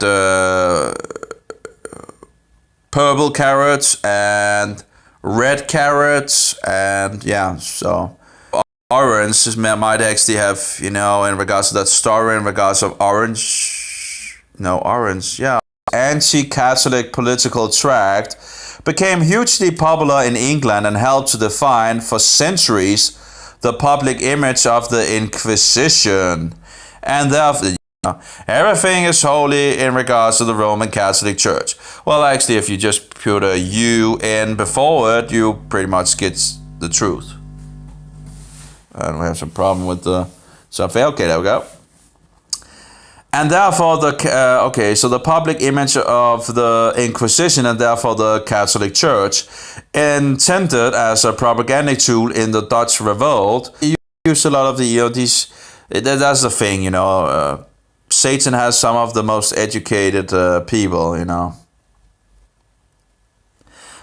A: purple carrots and red carrots, and so orange might actually have, in regards to that story, in regards of anti-Catholic political tract became hugely popular in England and helped to define for centuries the public image of the Inquisition, and therefore everything is holy in regards to the Roman Catholic Church. Well, actually, if you just put a U in before it, you pretty much get the truth. And we have some problem with the something. Okay, there we go. And therefore, so the public image of the Inquisition, and therefore the Catholic Church, intended as a propaganda tool in the Dutch Revolt. You use a lot of these. That's the thing, Satan has some of the most educated people,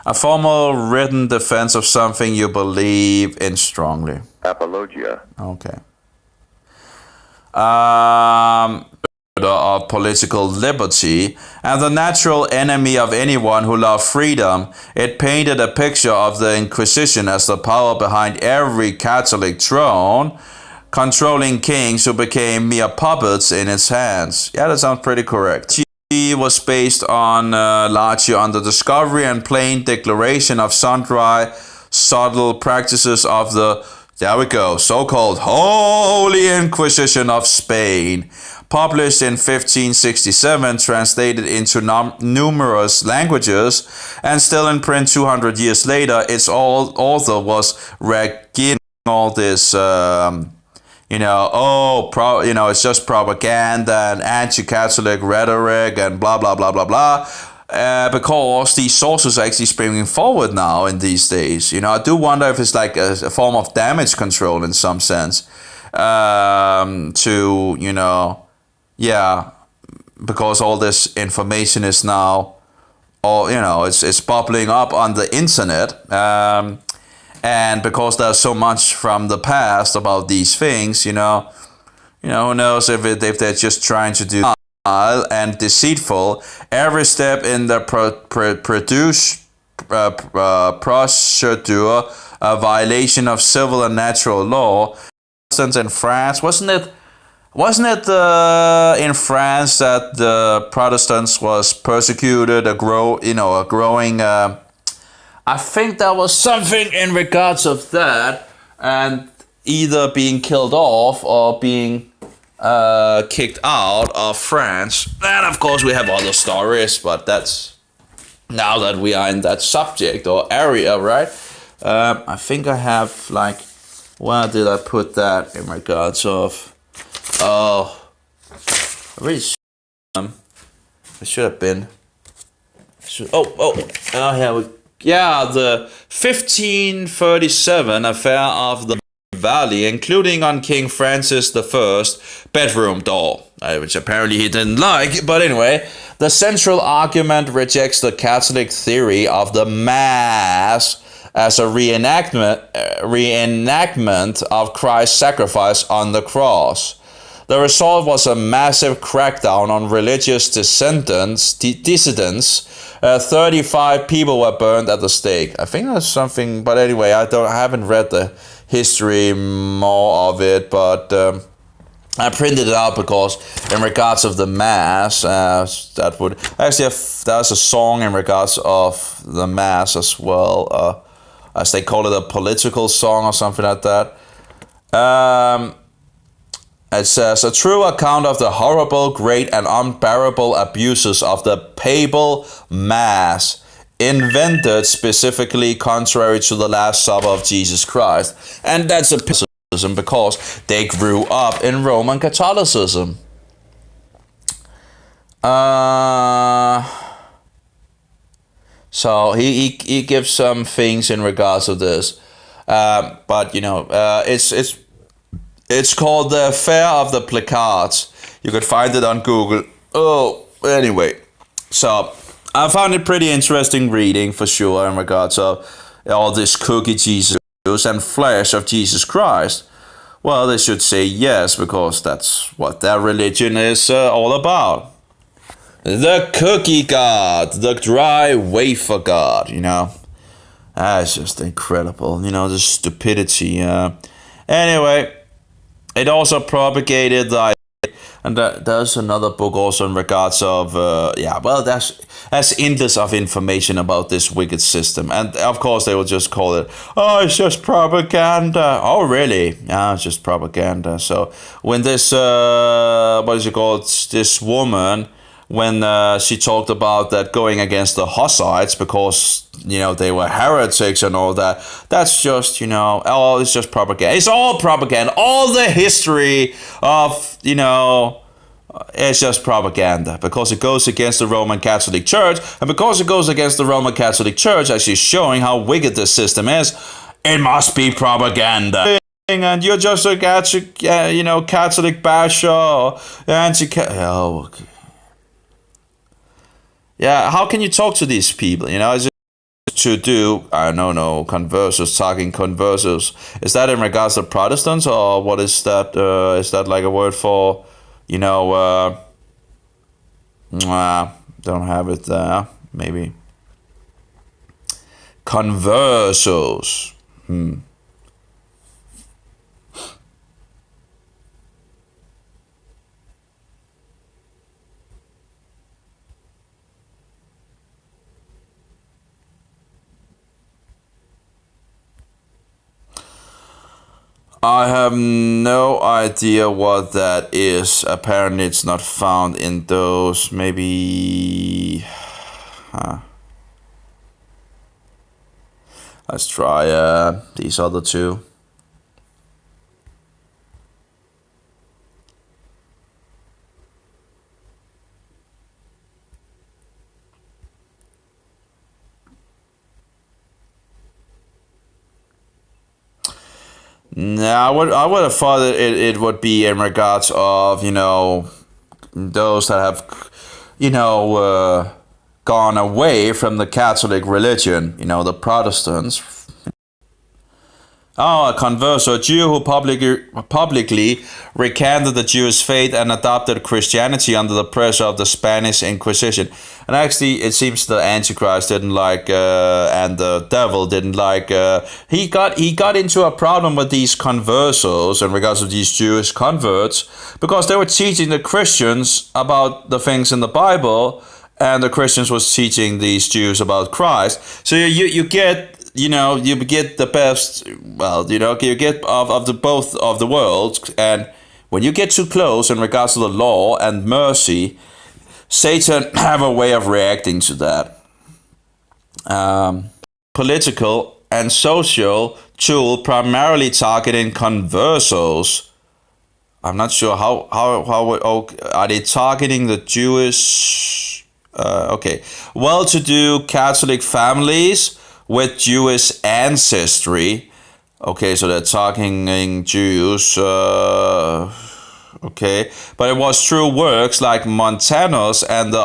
A: A formal written defense of something you believe in strongly.
B: Apologia.
A: Okay. Of political liberty, and the natural enemy of anyone who loved freedom, it painted a picture of the Inquisition as the power behind every Catholic throne, controlling kings who became mere puppets in its hands. Yeah, that sounds pretty correct. It was based on largely on the discovery and plain declaration of sundry subtle practices of the, so-called Holy Inquisition of Spain. Published in 1567, translated into numerous languages, and still in print 200 years later, its author was regging all this, it's just propaganda and anti-Catholic rhetoric and blah, blah, blah, blah, blah. Because these sources are actually springing forward now in these days. I do wonder if it's like a form of damage control in some sense, because all this information is now, it's bubbling up on the internet, and because there's so much from the past about these things, who knows if they're just trying to do and deceitful every step in the procedure, a violation of civil and natural law. For instance, in France, wasn't it in France that the Protestants was persecuted, a growing, I think there was something in regards of that, and either being killed off or being kicked out of France. And of course we have other stories, but that's now that we are in that subject or area, right? I think I have where did I put that in regards of? Oh, I really it should have been. Here we. Yeah, the 1537 affair of the Valley, including on King Francis I's bedroom door, which apparently he didn't like. But anyway, the central argument rejects the Catholic theory of the Mass as a reenactment of Christ's sacrifice on the cross. The result was a massive crackdown on religious dissidents. 35 people were burned at the stake. I think that's something, but anyway, I haven't read the history more of it, but I printed it out because in regards of the Mass, that would actually there's a song in regards of the Mass as well. as they call it, a political song or something like that. It says, a true account of the horrible, great, and unbearable abuses of the papal mass, invented specifically contrary to the Last Supper of Jesus Christ. And that's a criticism because they grew up in Roman Catholicism. So he gives some things in regards to this. But, you know, it's called the Affair of the Placards. You could find it on Google. Oh, anyway. So I found it pretty interesting reading for sure in regards to all this cookie Jesus and flesh of Jesus Christ. Well, they should say yes, because that's what their religion is all about. The cookie god, the dry wafer god, you know. That's just incredible, you know, the stupidity. Anyway. It also propagated the idea, and there's another book also in regards of, that's endless of information about this wicked system. And of course they will just call it, oh, it's just propaganda. Oh, really? Yeah, it's just propaganda. So when this, this woman, when she talked about that going against the Hussites because, you know, they were heretics and all that, that's just, you know, oh, it's just propaganda. It's all propaganda. All the history of, you know, it's just propaganda because it goes against the Roman Catholic Church. And because it goes against the Roman Catholic Church, actually showing how wicked this system is, it must be propaganda. And you're just a Catholic, Catholic basher or anti-Catholic. Oh, okay. Yeah, how can you talk to these people? You know, is it to do, I don't know, conversos, talking conversos? Is that in regards to Protestants, or what is that? Is that like a word for, you know, don't have it there, maybe. Conversos. I have no idea what that is. Apparently it's not found in those. Maybe... Let's try these other two. No, I would have thought that it would be in regards of, you know, those that have, you know, gone away from the Catholic religion, you know, the Protestants. Oh, a converso, a Jew who publicly recanted the Jewish faith and adopted Christianity under the pressure of the Spanish Inquisition. And actually, it seems the Antichrist didn't like, and the devil didn't like. He got into a problem with these conversos in regards to these Jewish converts because they were teaching the Christians about the things in the Bible, and the Christians was teaching these Jews about Christ. So you get. You know, you get the best, well, you know, you get of the both of the worlds. And when you get too close in regards to the law and mercy, Satan have a way of reacting to that. Political and social tool primarily targeting conversos. I'm not sure how are they targeting the Jewish, well-to-do Catholic families with Jewish ancestry. Okay, so they're targeting Jews. Okay, but it was through works like Montanus and the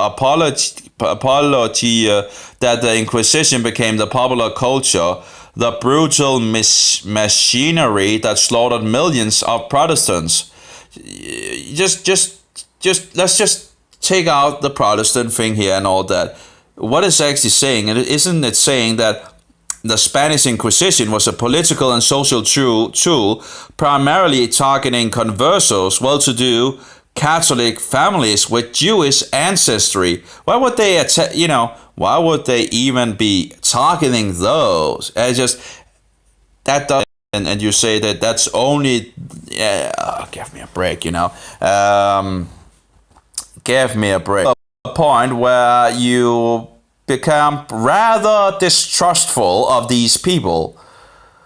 A: Apologia that the Inquisition became the popular culture, the brutal machinery that slaughtered millions of Protestants. Just let's just take out the Protestant thing here and all that. What it's actually saying, isn't it saying that the Spanish Inquisition was a political and social tool primarily targeting conversos, well-to-do Catholic families with Jewish ancestry? Why would they, why would they even be targeting those? that does, and you say that that's only, give me a break, give me a break. A point where you become rather distrustful of these people.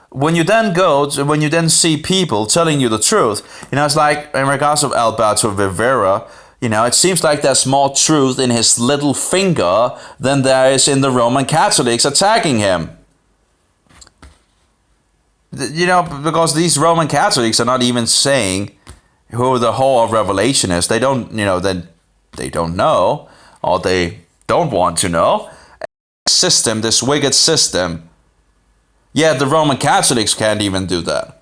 A: When you then see people telling you the truth, it's like in regards of Alberto Rivera, it seems like there's more truth in his little finger than there is in the Roman Catholics attacking him. Because these Roman Catholics are not even saying who the whore of Revelation is. They don't, they don't know, or they don't want to know. This wicked system. Yeah, the Roman Catholics can't even do that.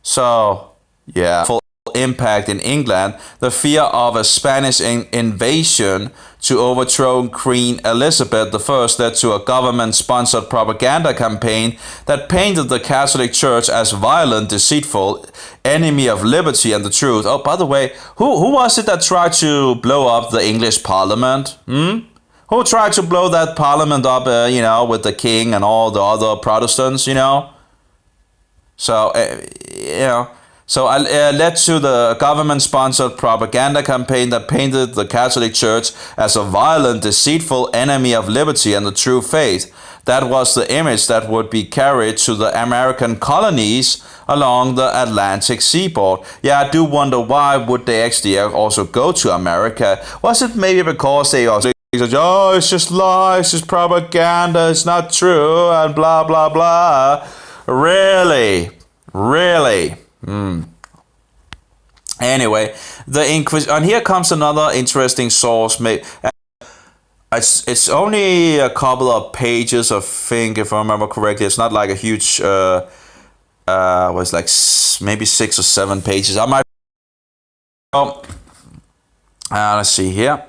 A: So, yeah. Full impact in England, the fear of a Spanish invasion to overthrow Queen Elizabeth I led to a government-sponsored propaganda campaign that painted the Catholic Church as violent, deceitful, enemy of liberty and the truth. Oh, by the way, who was it that tried to blow up the English Parliament? Who tried to blow that Parliament up, with the King and all the other Protestants, So, So it led to the government-sponsored propaganda campaign that painted the Catholic Church as a violent, deceitful enemy of liberty and the true faith. That was the image that would be carried to the American colonies along the Atlantic seaboard. Yeah, I do wonder why would they actually also go to America? Was it maybe because they also said, oh, it's just lies, it's just propaganda, it's not true, and blah, blah, blah. Really? Anyway, the Inquisition, and here comes another interesting source. It's only a couple of pages, I think, if I remember correctly. It's not like a huge, was like maybe 6 or 7 pages. I might. Let's see here.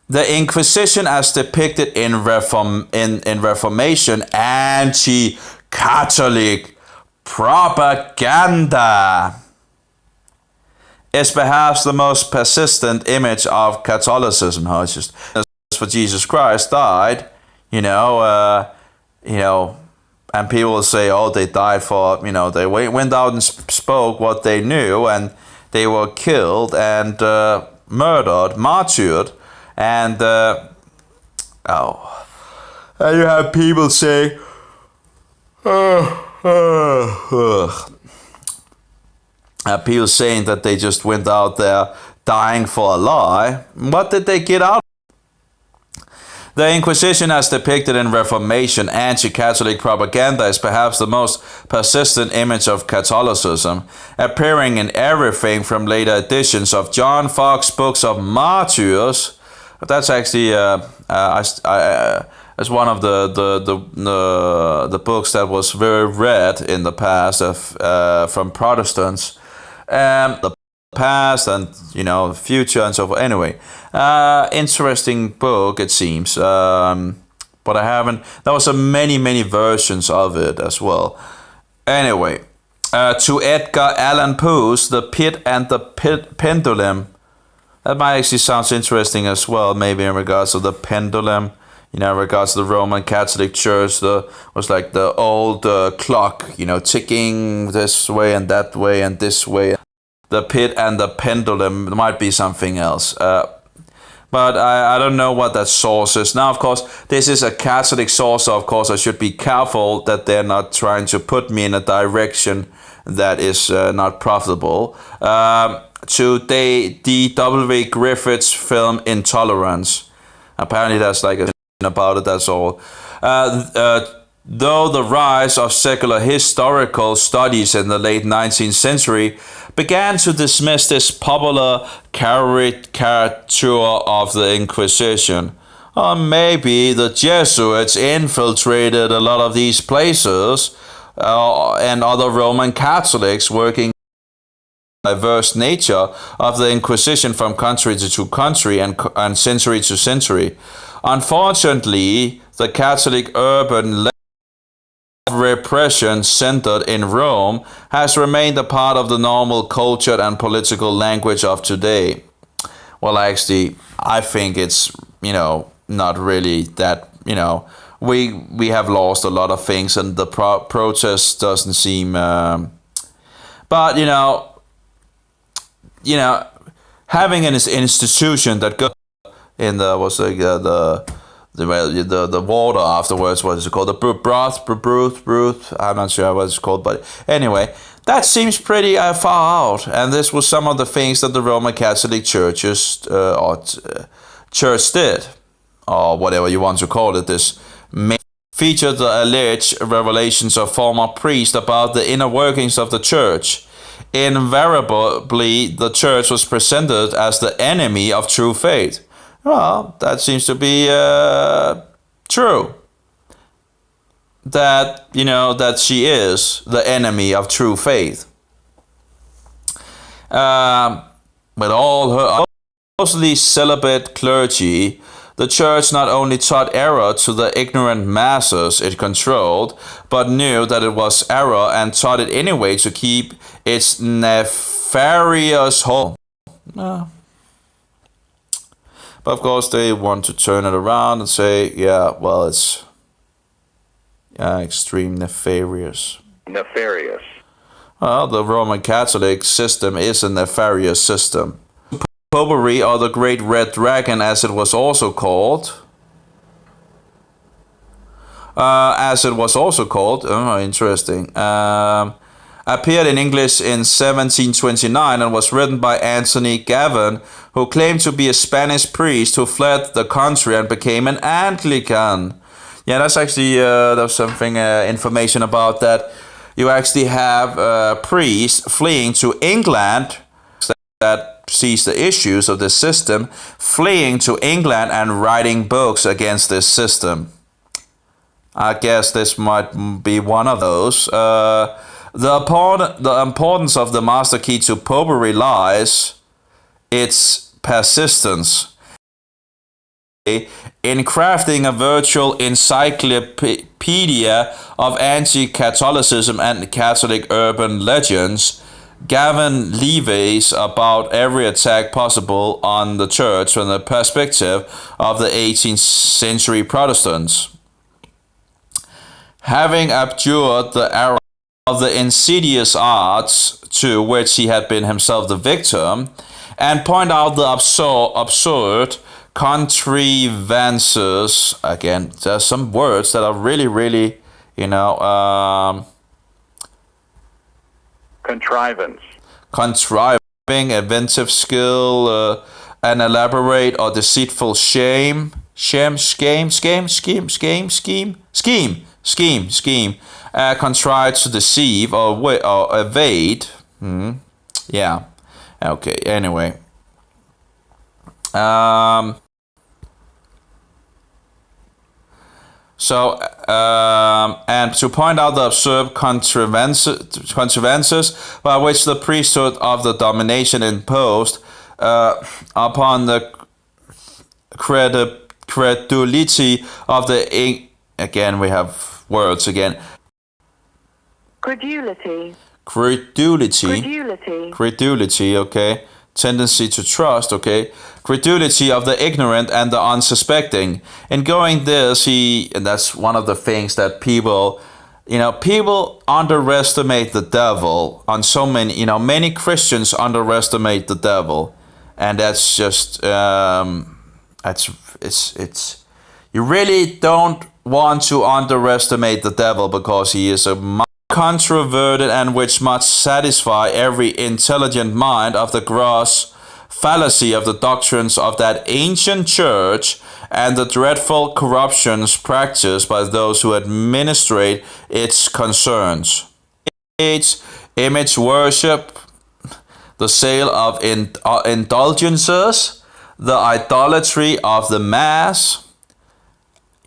A: The Inquisition, as depicted in Reformation anti-Catholic propaganda, is perhaps the most persistent image of Catholicism. It's just for Jesus Christ died, and people will say, oh, they died for, they went out and spoke what they knew, and they were killed and murdered, martyred, and and you have people say, people saying that they just went out there dying for a lie. What did they get out? The Inquisition, as depicted in Reformation anti-Catholic propaganda, is perhaps the most persistent image of Catholicism, appearing in everything from later editions of John Foxe books of martyrs. That's actually as one of the books that was very read in the past from Protestants. The past and future and so forth. Anyway, interesting book it seems, but I haven't. There was many versions of it as well. Anyway, to Edgar Allan Poe's *The Pit and the Pendulum*. That might actually sound interesting as well. Maybe in regards to the pendulum. In regards to the Roman Catholic Church, was like the old clock, ticking this way and that way and this way. The pit and the pendulum might be something else. But I don't know what that source is. Now, of course, this is a Catholic source, so of course I should be careful that they're not trying to put me in a direction that is not profitable. To D.W. Griffith's film Intolerance. Apparently that's like a about it, that's all. Though the rise of secular historical studies in the late 19th century began to dismiss this popular caricature of the Inquisition, or maybe the Jesuits infiltrated a lot of these places, and other Roman Catholics working diverse nature of the Inquisition from country to country and century to century. Unfortunately, the Catholic urban repression centered in Rome has remained a part of the normal culture and political language of today. Well, actually, I think it's, not really that, we have lost a lot of things, and the protest doesn't seem. But having an institution that goes in the the water afterwards, what is it called? The broth. I'm not sure what it's called, but anyway, that seems pretty far out. And this was some of the things that the Roman Catholic churches church did, or whatever you want to call it. This featured the alleged revelations of former priests about the inner workings of the church. Invariably, the church was presented as the enemy of true faith. Well, that seems to be true. That she is the enemy of true faith. With all her mostly celibate clergy, the church not only taught error to the ignorant masses it controlled, but knew that it was error and taught it anyway to keep its nefarious hold. But of course, they want to turn it around and say, yeah, well, it's extreme nefarious.
B: Nefarious.
A: Well, the Roman Catholic system is a nefarious system. Popery, or the Great Red Dragon, as it was also called. Interesting. Appeared in English in 1729 and was written by Anthony Gavin, who claimed to be a Spanish priest who fled the country and became an Anglican. Yeah, that's actually there's something information about that. You actually have priests fleeing to England that sees the issues of the system, fleeing to England and writing books against this system. I guess this might be one of those. The importance of the master key to popery lies its persistence in crafting a virtual encyclopedia of anti-Catholicism and Catholic urban legends. Gavin levies about every attack possible on the church from the perspective of the 18th century Protestants. Having abjured the error of the insidious arts to which he had been himself the victim, and point out the absurd contrivances. Again, there's some words that are really, contriving, inventive skill, an elaborate or deceitful scheme, contrived to deceive or evade. Yeah. Okay. Anyway. And to point out the absurd contrivances by which the priesthood of the domination imposed upon the credulity of the... Again, we have words again.
C: Credulity,
A: okay. Tendency to trust, okay. Credulity of the ignorant and the unsuspecting. In going this, and that's one of the things that people underestimate the devil on so many, many Christians underestimate the devil. And that's just, it's you really don't want to underestimate the devil, because he is a controverted and which must satisfy every intelligent mind of the gross fallacy of the doctrines of that ancient church and the dreadful corruptions practiced by those who administrate its concerns. It's image worship, the sale of indulgences, the idolatry of the mass.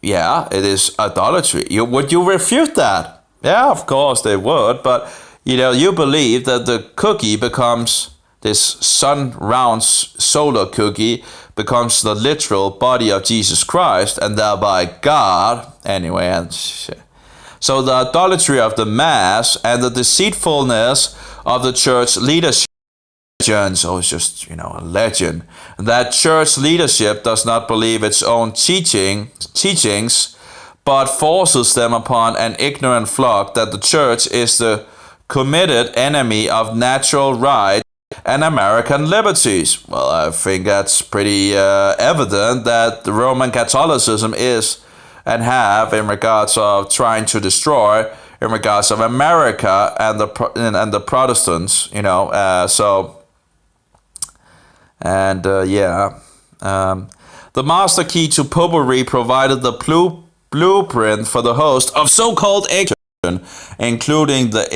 A: Yeah, it is idolatry. Would you refute that? Yeah, of course they would, but you believe that the cookie becomes, this sun-round solar cookie becomes the literal body of Jesus Christ and thereby God. Anyway, so the idolatry of the mass and the deceitfulness of the church leadership. So it's just, a legend. That church leadership does not believe its own teachings, but forces them upon an ignorant flock that the church is the committed enemy of natural right and American liberties. Well, I think that's pretty evident that the Roman Catholicism is and have in regards of trying to destroy in regards of America and the Protestants, the master key to popery provided the blueprint for the host of so-called action, including the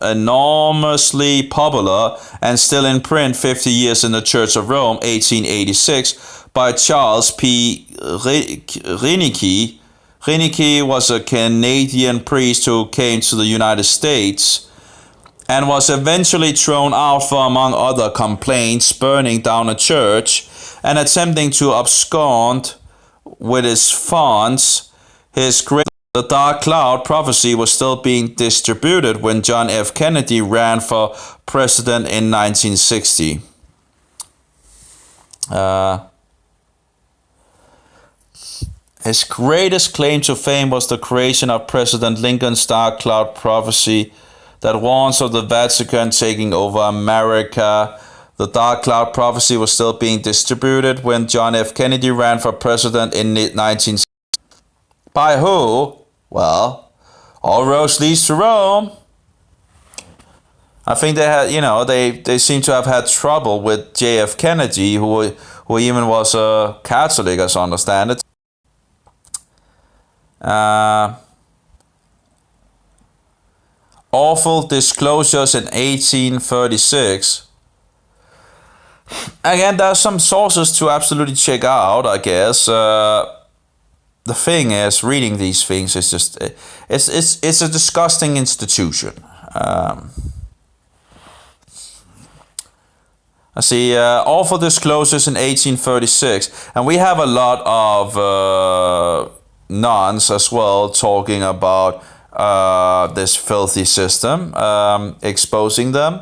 A: enormously popular and still in print 50 Years in the Church of Rome, 1886, by Charles P. Reinecke. Reinecke was a Canadian priest who came to the United States and was eventually thrown out for, among other complaints, burning down a church and attempting to abscond with his funds. The Dark Cloud Prophecy was still being distributed when John F. Kennedy ran for president in 1960. His greatest claim to fame was the creation of President Lincoln's Dark Cloud Prophecy that warns of the Vatican taking over America. The Dark Cloud Prophecy was still being distributed when John F. Kennedy ran for president in 1960. By who? Well, all roads leads to Rome. I think they had, they seem to have had trouble with J.F. Kennedy, who even was a Catholic, as I understand it. Awful disclosures in 1836. Again, there are some sources to absolutely check out, I guess. The thing is, reading these things is just it's a disgusting institution. I see awful disclosures in 1836, and we have a lot of nuns as well talking about this filthy system, exposing them.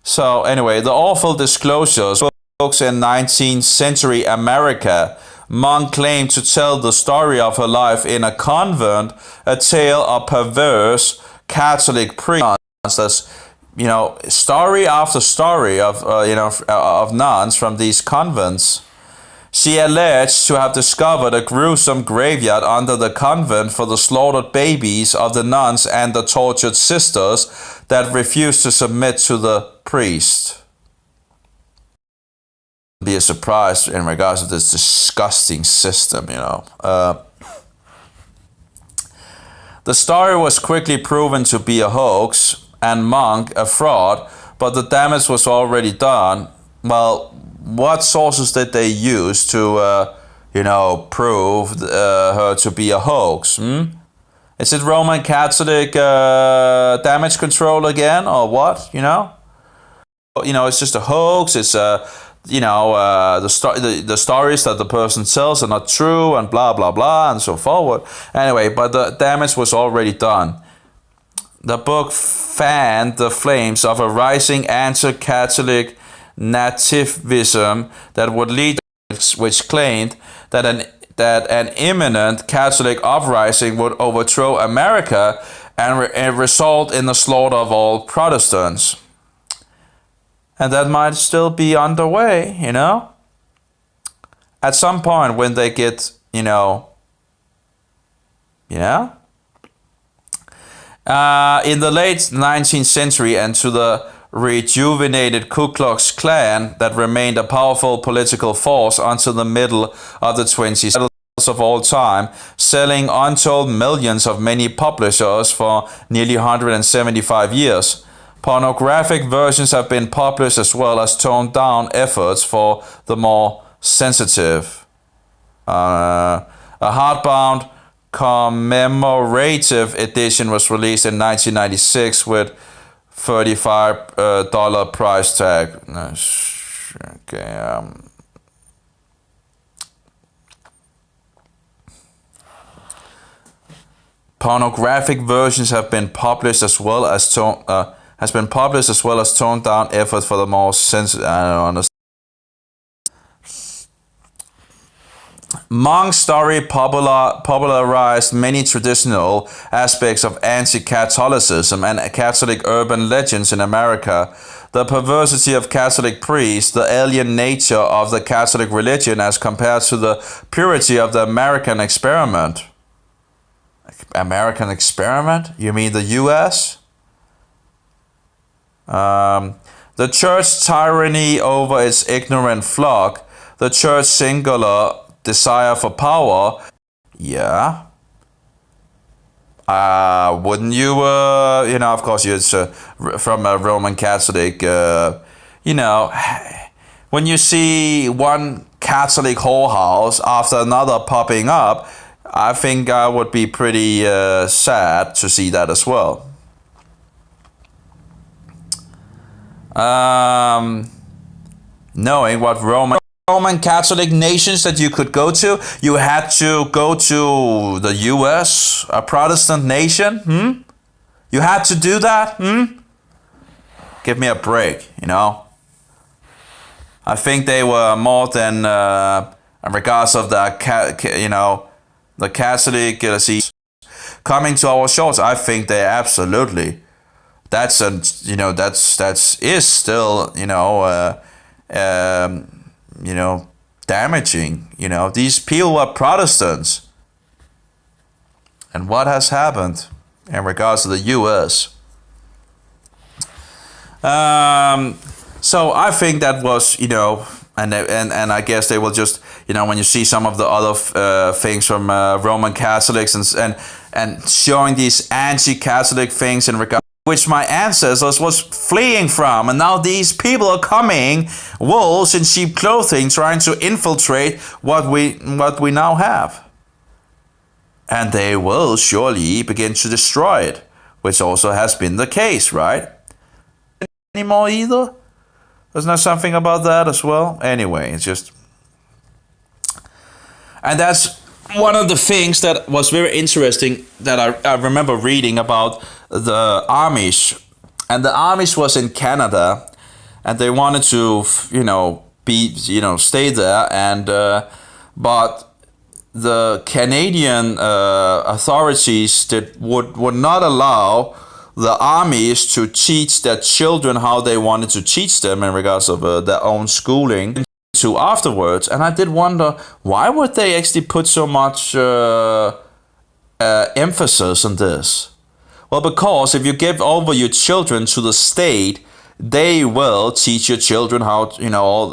A: So anyway, the awful disclosures. Folks, in 19th century America, monk claimed to tell the story of her life in a convent, a tale of perverse Catholic priests. That's, story after story of nuns from these convents. She alleged to have discovered a gruesome graveyard under the convent for the slaughtered babies of the nuns and the tortured sisters that refused to submit to the priest. Be a surprise in regards to this disgusting system, The story was quickly proven to be a hoax and Monk a fraud, but the damage was already done. Well, what sources did they use to, prove her to be a hoax? Is it Roman Catholic damage control again, or what? It's just a hoax. It's the stories that the person tells are not true, and blah blah blah, and so forward. Anyway, but the damage was already done. The book fanned the flames of a rising anti-Catholic nativism that would lead, which claimed that an imminent Catholic uprising would overthrow America and result in the slaughter of all Protestants. And that might still be underway, At some point when they get, in the late 19th century and to the rejuvenated Ku Klux Klan that remained a powerful political force until the middle of the 20th century of all time, selling untold millions of many publishers for nearly 175 years. Pornographic versions have been published as well as toned down efforts for the more sensitive. A hardbound commemorative edition was released in 1996 with $35 price tag. Okay. Pornographic versions have been published as well as toned down efforts for the more sensitive. I don't understand. Monk's story popularized many traditional aspects of anti-Catholicism and Catholic urban legends in America. The perversity of Catholic priests, the alien nature of the Catholic religion as compared to the purity of the American experiment. American experiment? You mean the US? The church tyranny over its ignorant flock, the church singular desire for power. Yeah. Wouldn't you, of course, you're from a Roman Catholic, when you see one Catholic whorehouse after another popping up, I think I would be pretty sad to see that as well. Knowing what Roman Catholic nations that you could go to, you had to go to the US, a Protestant nation. You had to do that. Give me a break, I think they were more than, in regards of the Catholic coming to our shores. I think they absolutely. That's still damaging. These people are Protestants. And what has happened in regards to the US? So I think that was, and I guess they will just, when you see some of the other things from Roman Catholics and showing these anti-Catholic things in regard which my ancestors was fleeing from, and now these people are coming, wolves in sheep clothing, trying to infiltrate what we now have, and they will surely begin to destroy it, which also has been the case, right? Anymore either? Isn't there something about that as well? Anyway, it's just, and that's one of the things that was very interesting that I remember reading about the Amish. And the Amish was in Canada, and they wanted to, stay there. And but the Canadian authorities would not allow the Amish to teach their children how they wanted to teach them in regards of their own schooling to afterwards. And I did wonder, why would they actually put so much emphasis on this? Well, because if you give over your children to the state, they will teach your children how,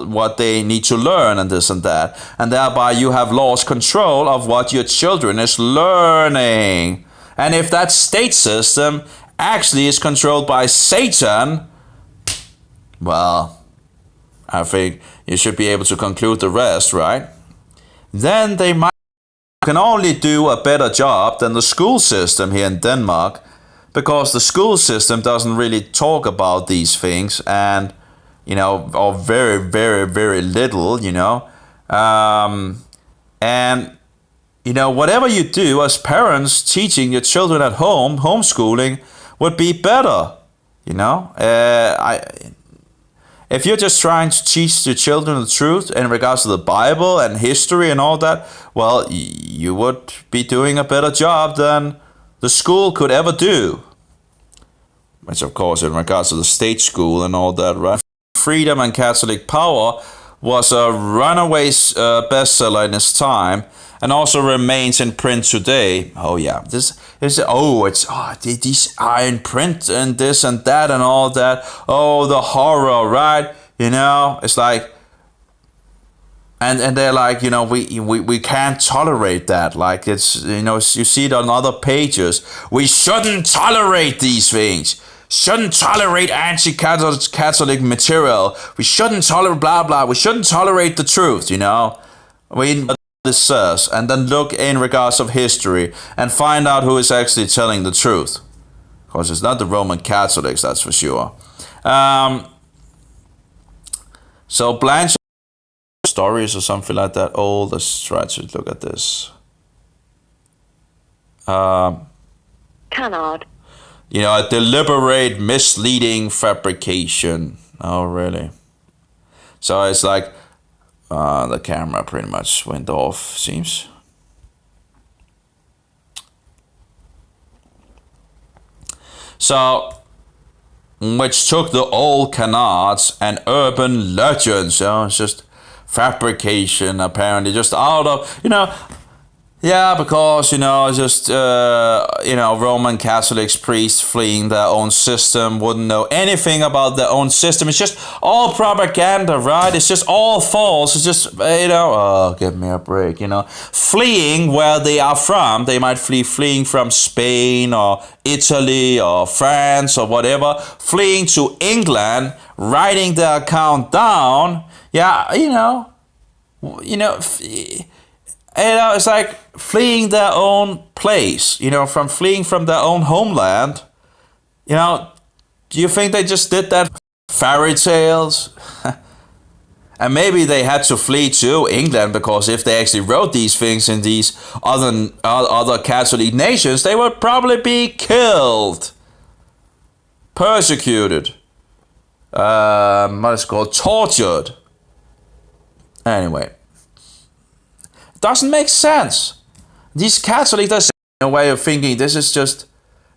A: what they need to learn and this and that. And thereby you have lost control of what your children is learning. And if that state system actually is controlled by Satan, well, I think you should be able to conclude the rest, right? Then they can only do a better job than the school system here in Denmark, because the school system doesn't really talk about these things, and or very, very, very little, and whatever you do as parents, teaching your children at home, homeschooling would be better. If you're just trying to teach your children the truth in regards to the Bible and history and all that, well, you would be doing a better job than the school could ever do. Which, of course, in regards to the state school and all that, right? Freedom and Catholic Power was a runaway bestseller in its time, and also remains in print today. Oh yeah, these are in print and this and that and all that. Oh, the horror, right? It's like, and they're like, we can't tolerate that. Like, it's, you see it on other pages. We shouldn't tolerate these things. Shouldn't tolerate anti-Catholic material. We shouldn't tolerate blah blah. We shouldn't tolerate the truth. This says, and then look in regards of history and find out who is actually telling the truth. Of course, it's not the Roman Catholics, that's for sure. So Blanche stories or something like that. Oh, let's try to look at this.
B: Canard.
A: A deliberate, misleading fabrication. Oh, really? So it's like, The camera pretty much went off, seems. So, which took the old canards and urban legends, it's just fabrication, apparently, just out of, yeah, because, just, Roman Catholics, priests fleeing their own system, wouldn't know anything about their own system. It's just all propaganda, right? It's just all false. It's just, oh, give me a break, Fleeing where they are from. They might fleeing from Spain or Italy or France or whatever. Fleeing to England, writing their account down. Yeah, it's like fleeing their own place, from fleeing from their own homeland. Do you think they just did that? Fairy tales? And maybe they had to flee to England because if they actually wrote these things in these other Catholic nations, they would probably be killed, persecuted, what is it called, tortured. Anyway. Doesn't make sense. These Catholics, there's a way of thinking. This is just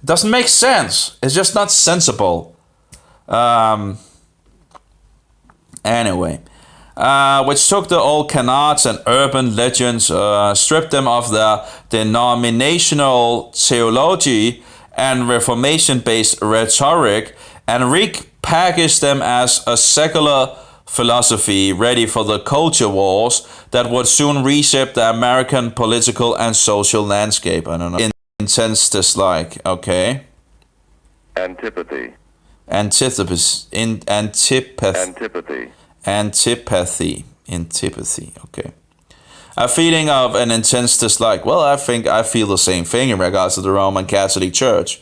A: doesn't make sense. It's just not sensible. Anyway, which took the old canards and urban legends, stripped them of their denominational theology and Reformation-based rhetoric, and repackaged them as a secular philosophy ready for the culture wars that would soon reshape the American political and social landscape. I don't know. Intense dislike, okay.
B: Antipathy.
A: Antipathy. Antipathy, okay. A feeling of an intense dislike. Well, I think I feel the same thing in regards to the Roman Catholic Church.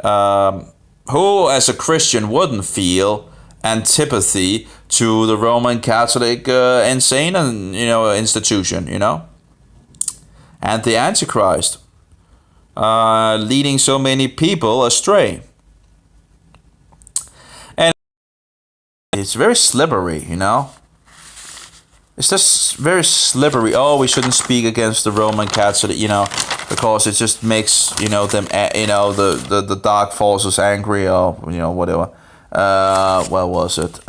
A: Who, as a Christian, wouldn't feel antipathy to the Roman Catholic insane and institution, and the Antichrist, leading so many people astray. And it's very slippery, It's just very slippery. Oh, we shouldn't speak against the Roman Catholic, because it just makes them, the dark forces angry or whatever. What was it?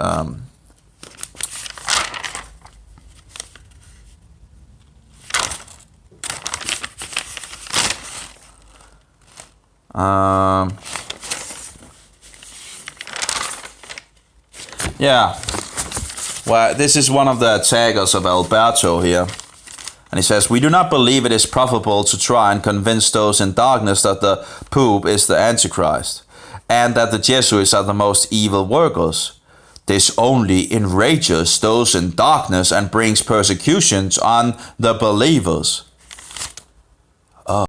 A: Yeah. Well, this is one of the attackers of Alberto here. And he says, "We do not believe it is profitable to try and convince those in darkness that the Pope is the Antichrist, and that the Jesuits are the most evil workers. This only enrages those in darkness and brings persecutions on the believers." Oh,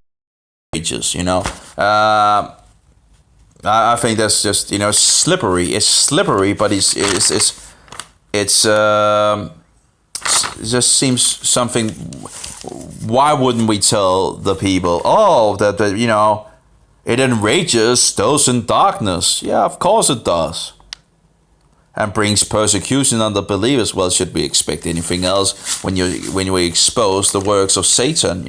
A: enrages, I think that's just slippery. It's slippery, but it just seems something. Why wouldn't we tell the people? Oh, that it enrages those in darkness. Yeah, of course it does. And brings persecution on the believers. Well, should we expect anything else when you expose the works of Satan?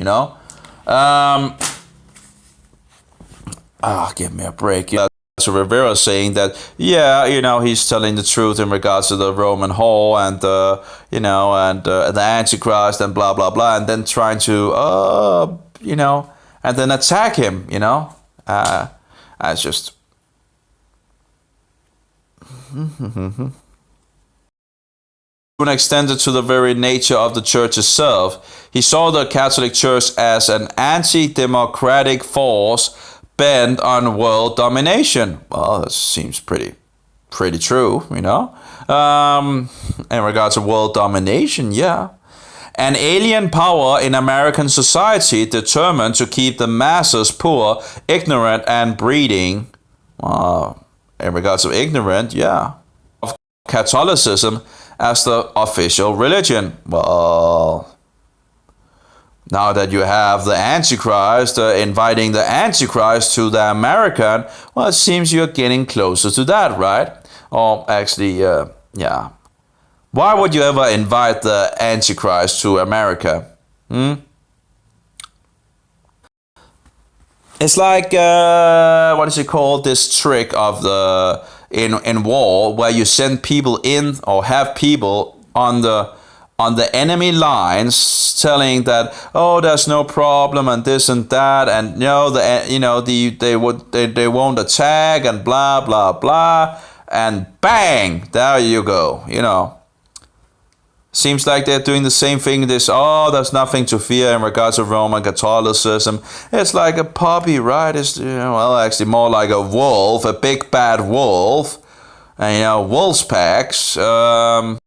A: Give me a break. So Rivera saying that, he's telling the truth in regards to the Roman whore and the Antichrist and blah blah blah, and then trying to and then attack him. It's just. When extended to the very nature of the church itself, he saw the Catholic Church as an anti-democratic force bent on world domination. Well, that seems pretty true, in regards to world domination, yeah. An alien power in American society determined to keep the masses poor, ignorant, and breeding. In regards to ignorant, yeah. Of Catholicism as the official religion. Well, now that you have the Antichrist, inviting the Antichrist to the American, well, it seems you're getting closer to that, right? Or actually, yeah. Why would you ever invite the Antichrist to America? It's like what is it called? This trick of the in war where you send people in or have people on the enemy lines telling that, oh, there's no problem and this and that, and they won't attack and blah blah blah, and bang, there you go. Seems like they're doing the same thing. There's nothing to fear in regards to Roman Catholicism. It's like a puppy, right? It's actually more like a wolf, a big bad wolf, and wolf's packs, and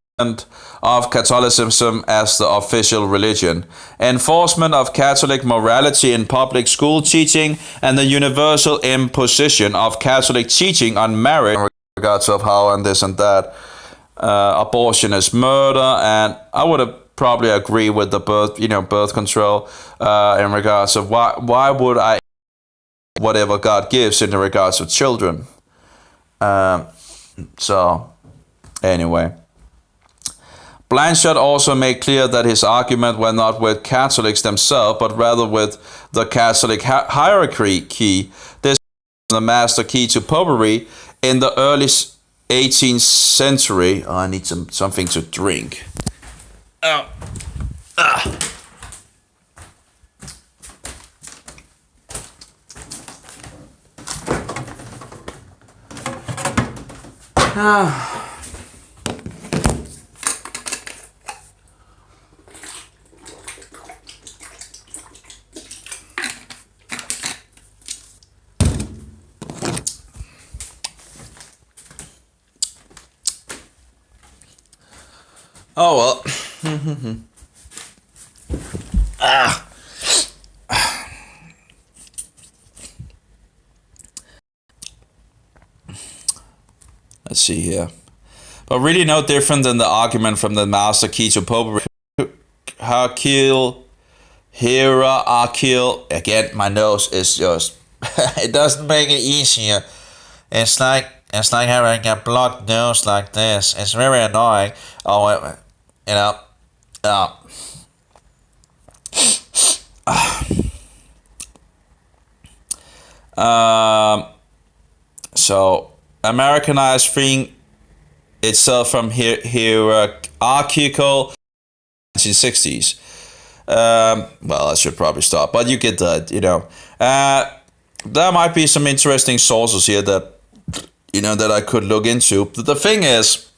A: of Catholicism as the official religion, enforcement of Catholic morality in public school teaching, and the universal imposition of Catholic teaching on marriage in regards of how and this and that. Abortion is murder, and I would probably agree with the birth control in regards of why would I whatever God gives in regards of children. So anyway, Blanchard also made clear that his argument were not with Catholics themselves, but rather with the Catholic hierarchy. This is the master key to popery in the early 18th century. I need something to drink. Oh well. Let's see here. But really no different than the argument from the master key to popery. Hierarchical. Again, my nose is just it doesn't make it easier. It's like having a blocked nose like this. It's very annoying. Oh, so Americanized freeing itself from hierarchical 1960s. Well, I should probably stop, but you get that. There might be some interesting sources here that that I could look into. The thing is,